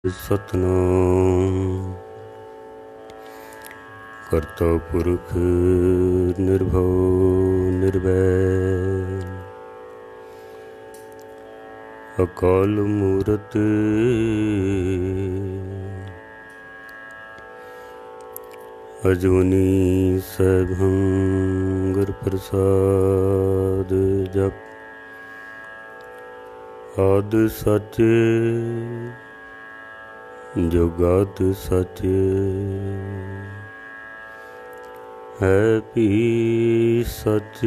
सतनाम करता पुरख निर्भव निर्वैर अकाल मूरत अजूनी सैभं गुर प्रसाद जप आद सच जुगाद सच है भी सच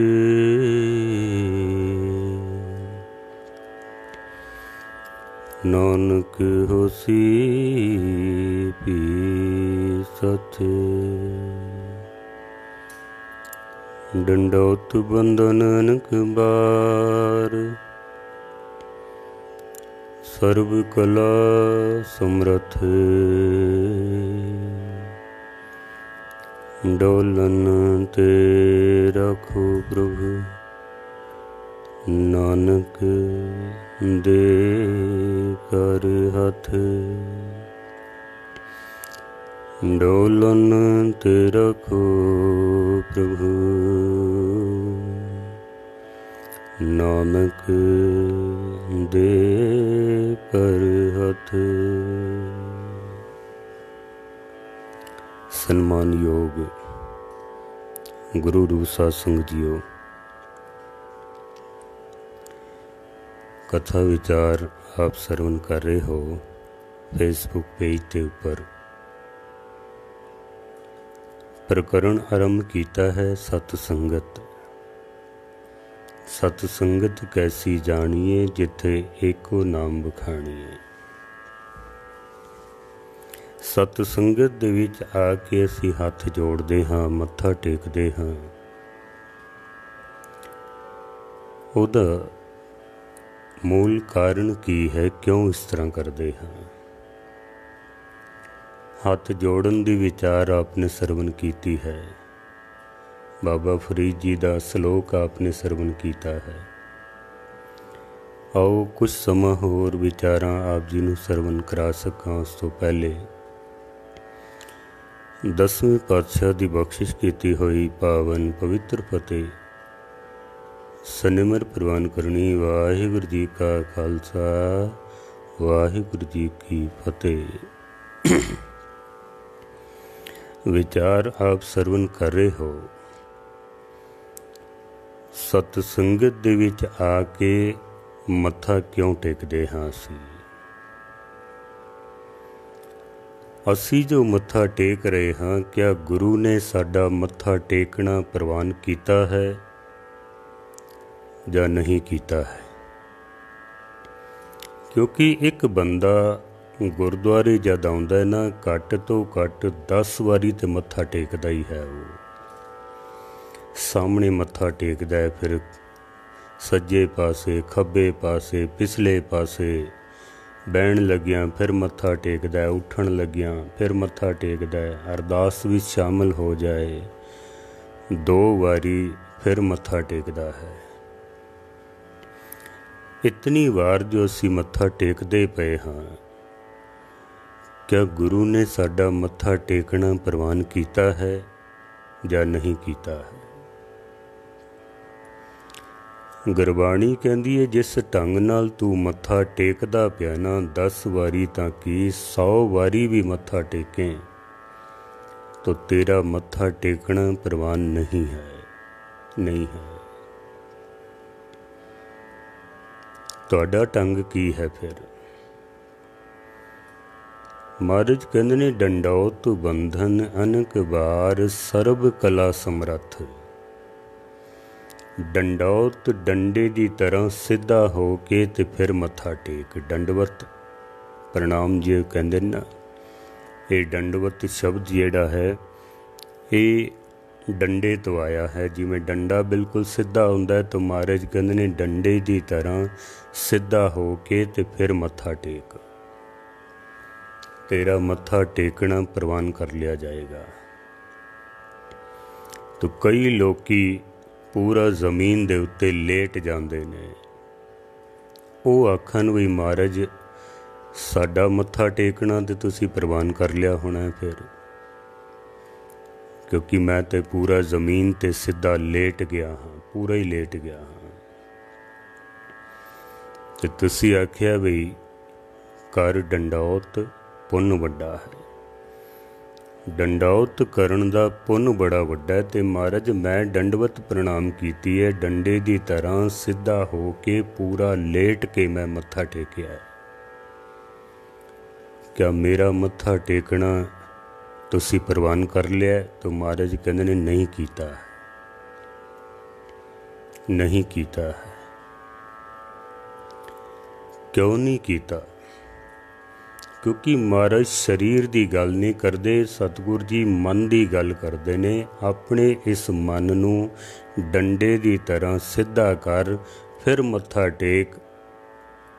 नानक होसी भी सच डंडौत बंधन अनक बार सर्व कला समरथ डोलन ते रखो प्रभु नानक दे कर हथ डोलन ते रखो प्रभु नानक दे कर हथ। सन्मान योग गुरु रूप सत्संग जियो कथा विचार आप श्रवण कर रहे हो फेसबुक पेज के ऊपर। प्रकरण आरंभ किया है सतसंगत। सतसंगत कैसी जानिए जिथे एको नाम बखाणीए। सतसंगत दे विच आके असीं हथ जोड़ते हाँ मत्था टेकते हाँ। उहदा मूल कारण की है, क्यों इस तरह करते हाँ। हथ जोड़न दी विचार आपने सरवण कीती है। बाबा फरीद जी का सलोक आपने सरवण किया है। आओ कुछ समा होर विचारां आप जी नूं सरवण करा सकां। उस तो पहले 10वें पातशाह की बख्शिश की हुई पावन पवित्र फतेह सनिमर प्रवान करनी। वाहिगुरू जी का खालसा वाहिगुरू जी की फतेह। विचार आप सरवण कर रहे हो। सतसंगत दे विच आके मत्था क्यों टेकते हाँ। असी जो मत्था टेक रहे हाँ, क्या गुरु ने साडा मत्था टेकना प्रवान किया है या नहीं किया है। क्योंकि एक बंदा गुरुद्वारे जद आउंदा है ना, घट तो घट 10 वारी तो मत्था टेकदा ही है। वो सामने मत्था टेकदा है, फिर सज्जे पासे खब्बे पासे पिछले पासे बहन लग्या फिर मत्था टेकदा है, उठन लग्या फिर मत्था टेकदा है। अरदास भी शामिल हो जाए 2 वारी फिर मत्था टेकदा है। इतनी बार जो असी मत्था टेकते पे हाँ, क्या गुरु ने साडा मत्था टेकना प्रवान किया है या नहीं किया है। गुरबाणी कहती है, जिस ढंग नाल तू मत्था टेकदा पिया ना 10 वारी तां की 100 वारी भी मत्था टेकें तो तेरा मत्था टेकना प्रवान नहीं है, नहीं है। तुहाडा ढंग की है फिर। महाराज कहते ने डंडौत बंधन अनक बार सर्व कला समरथ। डंडौत डंडे की तरह सीधा हो के ते फिर मत्था टेक। दंडवत प्रणाम जी कहते ना, ये दंडवत शब्द जिहड़ा है ये डंडे तो आया है। जिमें डंडा बिल्कुल सीधा हुंदा है, तो महाराज कहते ने डंडे की तरह सीधा हो के ते फिर मत्था टेक। तेरा मत्था टेकना प्रवान कर लिया जाएगा। तो कई लोकी पूरा जमीन दे उत्ते लेट जाते ने। वो आखन भी महाराज ਸਾਡਾ ਮੱਥਾ ਟੇਕਣਾ ਤੇ ਤੁਸੀਂ ਪ੍ਰਵਾਨ ਕਰ ਲਿਆ ਹੋਣਾ ਫਿਰ, ਕਿਉਂਕਿ ਮੈਂ ਤੇ ਪੂਰਾ ਜ਼ਮੀਨ ਤੇ ਸਿੱਧਾ ਲੇਟ ਗਿਆ ਹਾਂ, ਪੂਰਾ ਹੀ ਲੇਟ ਗਿਆ ਹਾਂ। ਤੇ ਤੁਸੀਂ ਆਖਿਆ ਬਈ ਕਰ ਡੰਡੌਤ ਪੁੰਨ ਵੱਡਾ ਹੈ। ਡੰਡੌਤ ਕਰਨ ਦਾ ਪੁੰਨ ਬੜਾ ਵੱਡਾ ਹੈ। ਤੇ ਮਹਾਰਾਜ ਮੈਂ ਦੰਡਵਤ ਪ੍ਰਣਾਮ ਕੀਤੀ ਹੈ, ਡੰਡੇ ਦੀ ਤਰ੍ਹਾਂ ਸਿੱਧਾ ਹੋ ਕੇ ਪੂਰਾ ਲੇਟ ਕੇ ਮੈਂ ਮੱਥਾ ਟੇਕਿਆ ਹੈ। क्या मेरा मत्था टेकना तुसी प्रवान कर लिया? तो महाराज कहते ने नहीं कीता है, नहीं कीता है। क्यों नहीं कीता? क्योंकि महाराज शरीर की गल नहीं करते, सतगुरु जी मन की गल करते ने। अपने इस मन नू डंडे की तरह सीधा कर, फिर मत्था टेक,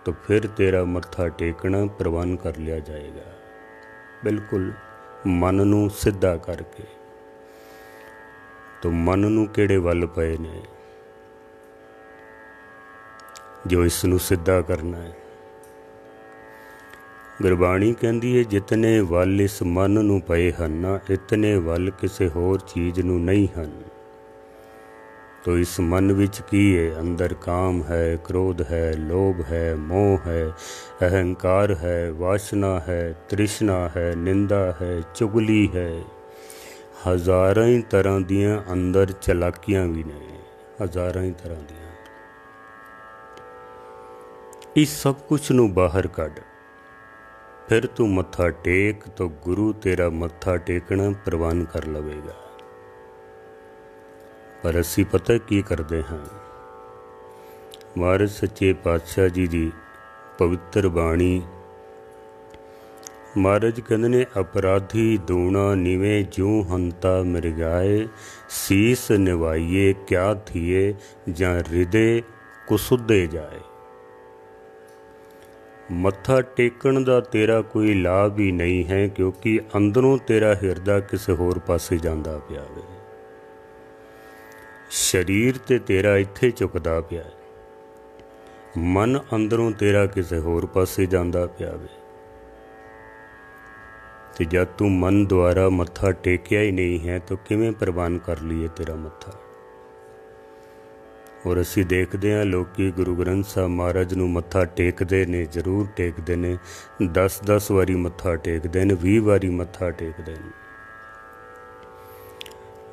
तो फिर तेरा मत्था टेकना प्रवान कर लिया जाएगा। बिल्कुल मन नू सीधा करके। तो मन नू किहड़े वल पए ने जो इस नू सीधा करना है? गुरबाणी कहती है जितने वल इस मन नू पए हन ना, इतने वल किसी होर चीज़ नू नहीं हन। तो इस मन विच की है? अंदर काम है, क्रोध है, लोभ है, मोह है, अहंकार है, वासना है, तृष्णा है, निंदा है, चुगली है, हज़ारां ही तरह दियां अंदर चलाकियां भी ने, हज़ारां ही तरह दियां। इस सब कुछ नू बाहर कढ़, फिर तू मत्था टेक, तो गुरु तेरा मत्था टेकना प्रवान कर लवेगा। पर असी पता की करते हाँ? महाराज सच्चे पातशाह जी की पवित्र बाणी, महाराज कहते ने अपराधी दूना निवे जूं हंता मृगाए, सीस निवाइए क्या थिए जां हृदय कुसुदे जाए। मत्था टेकन दा तेरा कोई लाभ ही नहीं है, क्योंकि अंदरों तेरा हिरदा किसी होर पासे जांदा पिया वे। शरीर ते तेरा इत्थे झुकदा पिया, मन अंदरों तेरा किसी होर पासे जांदा पिया वे। ते जब तू मन द्वारा मत्था टेकिया ही नहीं है, तो किवें प्रवान कर लिए तेरा मत्था? और असी देखते हैं लोग गुरु ग्रंथ साहब महाराज नू मत्था टेकते ने, जरूर टेकते ने, 10-10 वारी मत्था टेकते हैं, 20 वारी मत्था टेकते हैं,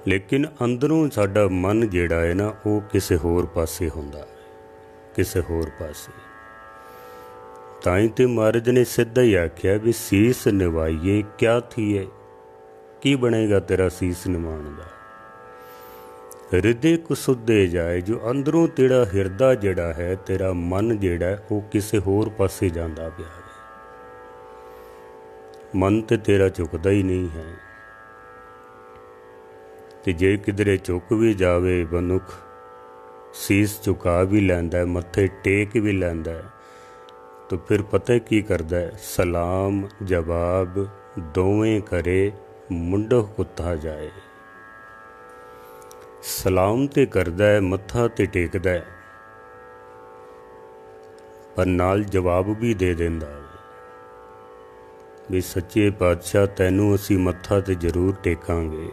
लेकिन अंदरों साडा मन जिहड़ा है ना, वो किसी होर पासे हुंदा है, किसी होर पासे। ताई ते महाराज ने सीधा ही आख्या भी सीस निवाइए क्या थिए, की बनेगा तेरा सीस निवाण दा? हृदय कुसुदे जाए, जो अंदरों तेरा हिरदा जिहड़ा है, तेरा मन जिहड़ा है, वो किसी होर पासे जांदा पिया है। मन ते तेरा झुकदा ही नहीं है। ते जे किधरे चुक भी जावे मनुख, सीस झुका भी लैंदा है, मत्थे टेक भी लैंदा है, तो फिर पता की करदा है? सलाम जवाब दोवें करे मुंडो कुत्ता जाए। सलाम ते करदा है, मत्था ते टेकदा है, पर नाल जवाब भी दे देंदा भी सच्चे पातशाह तैनू असी मत्था ते जरूर टेकांगे,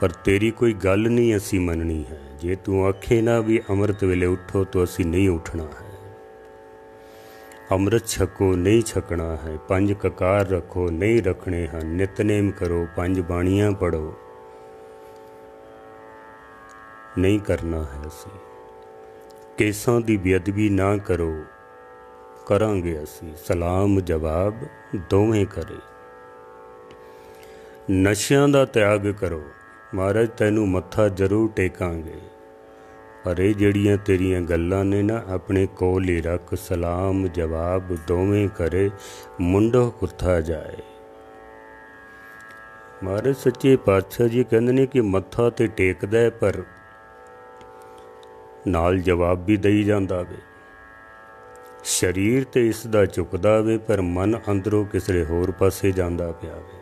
पर तेरी कोई गल नहीं असी मननी है। जे तू आखे ना भी अमृत वेले उठो, तो असी नहीं उठना है। अमृत छको नहीं छकना है, 5 ककार रखो नहीं रखने हैं, नितनेम करो 5 बाणियां पढ़ो नहीं करना है। असी केसां दी बेअदबी ना करो, करांगे असी। सलाम जवाब दोवें करे। नशियां दा त्याग करो, महाराज तैनू मत्था जरूर टेकांगे, पर ये जड़ियां तेरियां गल्लां ने ना अपने कोल ही रख। सलाम जवाब दोवें करे मुंडो कुत्था जाए। महाराज सच्चे पातशाह जी कहते ने कि मत्था ते टेकदा है, पर नाल जवाब भी दई जांदा वे। शरीर ते इसदा झुकदा वे, पर मन अंदरों किसी होर पासे जांदा पिया वे।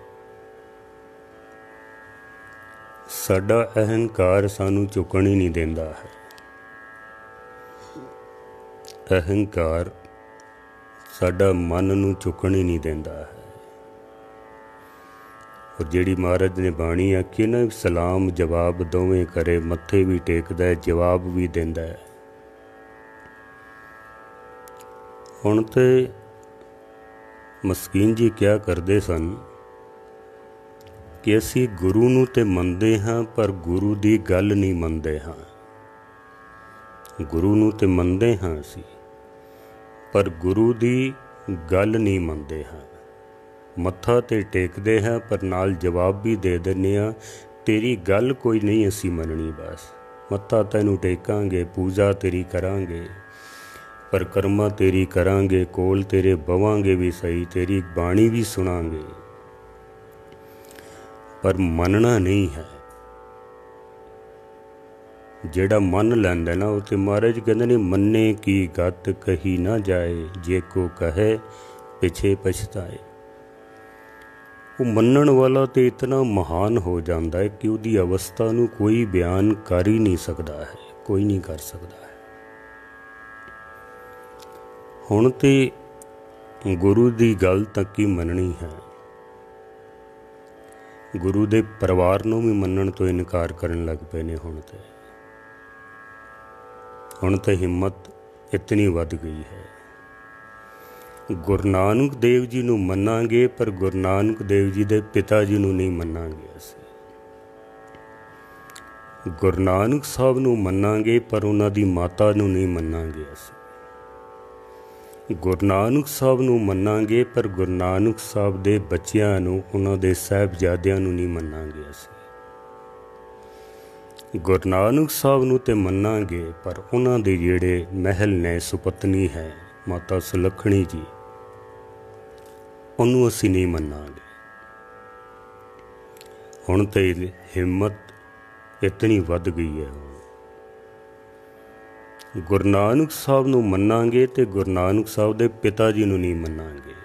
साडा अहंकार सानू झुकण ही नहीं देंदा है। अहंकार साडा मन नूं चुकण ही नहीं देंदा है। और जिहड़ी महाराज ने बाणी आखी ना, सलाम जवाब दोवें करे, मत्थे भी टेकदा है जवाब भी देंदा है। हुण ते मस्कीन जी क्या करदे सन कि असी गुरु नूं ते मनदे हां पर गुरु दी गल नहीं मनदे हां। गुरु नूं ते मनदे हां असी पर गुरु दी गल नहीं मनदे हां। मत्था ते टेकदे हां पर नाल जवाब भी दे दिंदे हां, तेरी गल कोई नहीं असी मननी, बस मत्था तैनूं टेकांगे, पूजा तेरी करांगे, परिक्रमा तेरी करांगे, कोल तेरे बवांगे भी सही, तेरी बाणी भी सुनांगे, पर मनना नहीं है। जेड़ा मन लैंदा ना वो तो महाराज कहते ने, मन्ने की गत कही ना जाए, जे को कहे पिछे पछताए। वो मनण वाला तो इतना महान हो जाता है कि उसकी अवस्था नूं कोई बयान कर ही नहीं सकता है, कोई नहीं कर सकता है। हुण ते गुरु दी गल तक ही मननी है। गुरु दे परिवार नूं भी मनण तो इनकार करन लग पे ने। हुण ते हिम्मत इतनी वध गई है। गुरु नानक देव जी नूं मनांगे पर गुरु नानक देव जी दे पिता जी नूं नहीं मनांगे असीं। गुरु नानक साहब नूं मनांगे पर उन्हां दी माता नूं नहीं मनांगे असीं। गुरु नानक साहब नूं मनांगे पर गुरु नानक साहब दे बच्चियां नूं, उन्हां दे साहिबजादियां नूं नहीं मनांगे असीं। गुरु नानक साहब नूं ते मनांगे पर उन्हां दे जिहड़े महल ने, सुपत्नी है माता सुलखणी जी, उन्हूं असीं नहीं मनांगे। हुण ते हिम्मत इतनी वध गई है। गुरु नानक साहब नूं मनांगे ते गुरु नानक साहब दे पिता जी नूं नहीं मनांगे।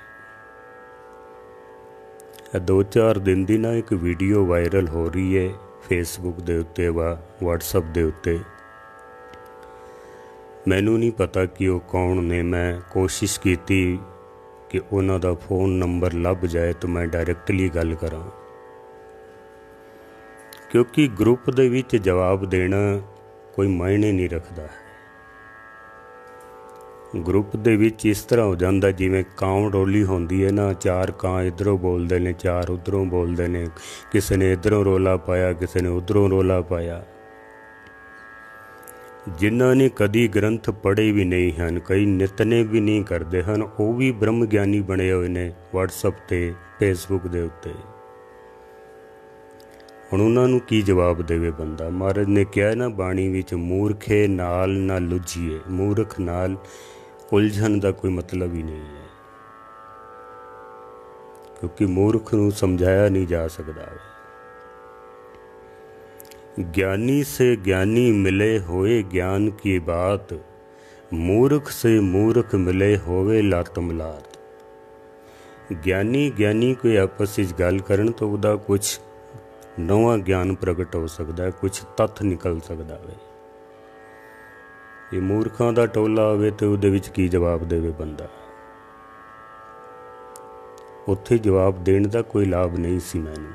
2-4 दिन दी ना एक वीडियो वायरल हो रही है फेसबुक दे उत्ते व व्हाट्सएप दे उत्ते। मैनूं नहीं पता कि वो कौन ने। मैं कोशिश की कि उन्हां दा फोन नंबर लभ जाए तो मैं डायरैक्टली गल करां, क्योंकि ग्रुप दे विच जवाब देना कोई मायने नहीं रखता है। ग्रुप दे विच इस तरह हो जाता जिवें कांव डोली होंदी है ना, 4 कां इधरों बोलते हैं, 4 उधरों बोलते हैं, किसी ने इधरों रोला पाया, किसी ने उधरों रोला पाया। जिन्हां ने कदी ग्रंथ पढ़े भी नहीं हैं, कई नितने भी नहीं करते हैं, वो भी ब्रह्म ज्ञानी बने हुए ने व्हाट्सएप ते फेसबुक दे उत्ते। हुण उन्हां नूं की जवाब देवे बंदा? महाराज ने कहा ना बाणी विच, मूर्खे नाल ना लुझीए। मूर्ख नाल उलझन का कोई मतलब ही नहीं है, क्योंकि मूर्ख नूं समझाया नहीं जा सकता। ज्ञानी से ज्ञानी मिले होए ज्ञान की बात, मूर्ख से मूर्ख मिले होवे लात मलात। ज्ञानी ज्ञानी कोई आपस में गल करन तो उहदा कुछ नवा ज्ञान प्रगट हो सकता है, कुछ तत्थ निकल सकता है। ये मूर्खां दा टोला होवे तो उहदे विच की जवाब देवे बंदा? उत्थे जवाब देण दा कोई लाभ नहीं सी मैनूं।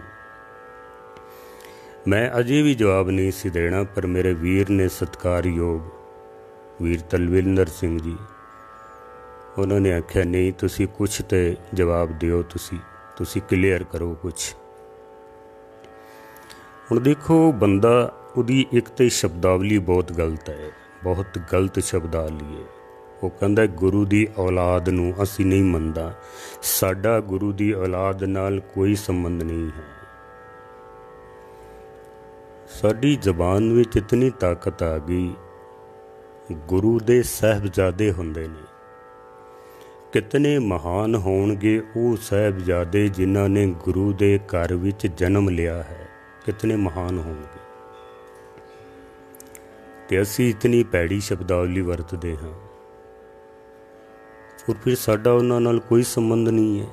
मैं अजे भी जवाब नहीं सी देना, पर मेरे वीर ने सत्कारयोग वीर तलविंदर सिंह जी, उन्होंने आख्या नहीं तुसी कुछ तो जवाब दिओ, तुसी क्लीयर करो कुछ। हुण देखो बंदा, उहदी एक तो शब्दावली बहुत गलत है, बहुत गलत शब्दावली है। वो कहता गुरु की औलाद नूं असी नहीं मनदा, साडा गुरु की औलाद नाल कोई संबंध नहीं है। साडी जबान विच इतनी ताकत आ गई, गुरु दे साहिबजादे हुंदे ने। कितने महान होणगे वो साहिबजादे जिन्हां ने गुरु दे घर विच जन्म लिया है, कितने महान होणगे। ते असी इतनी भैड़ी शब्दावली वरतदे हाँ, और फिर साडा उन्हां नाल कोई संबंध नहीं है।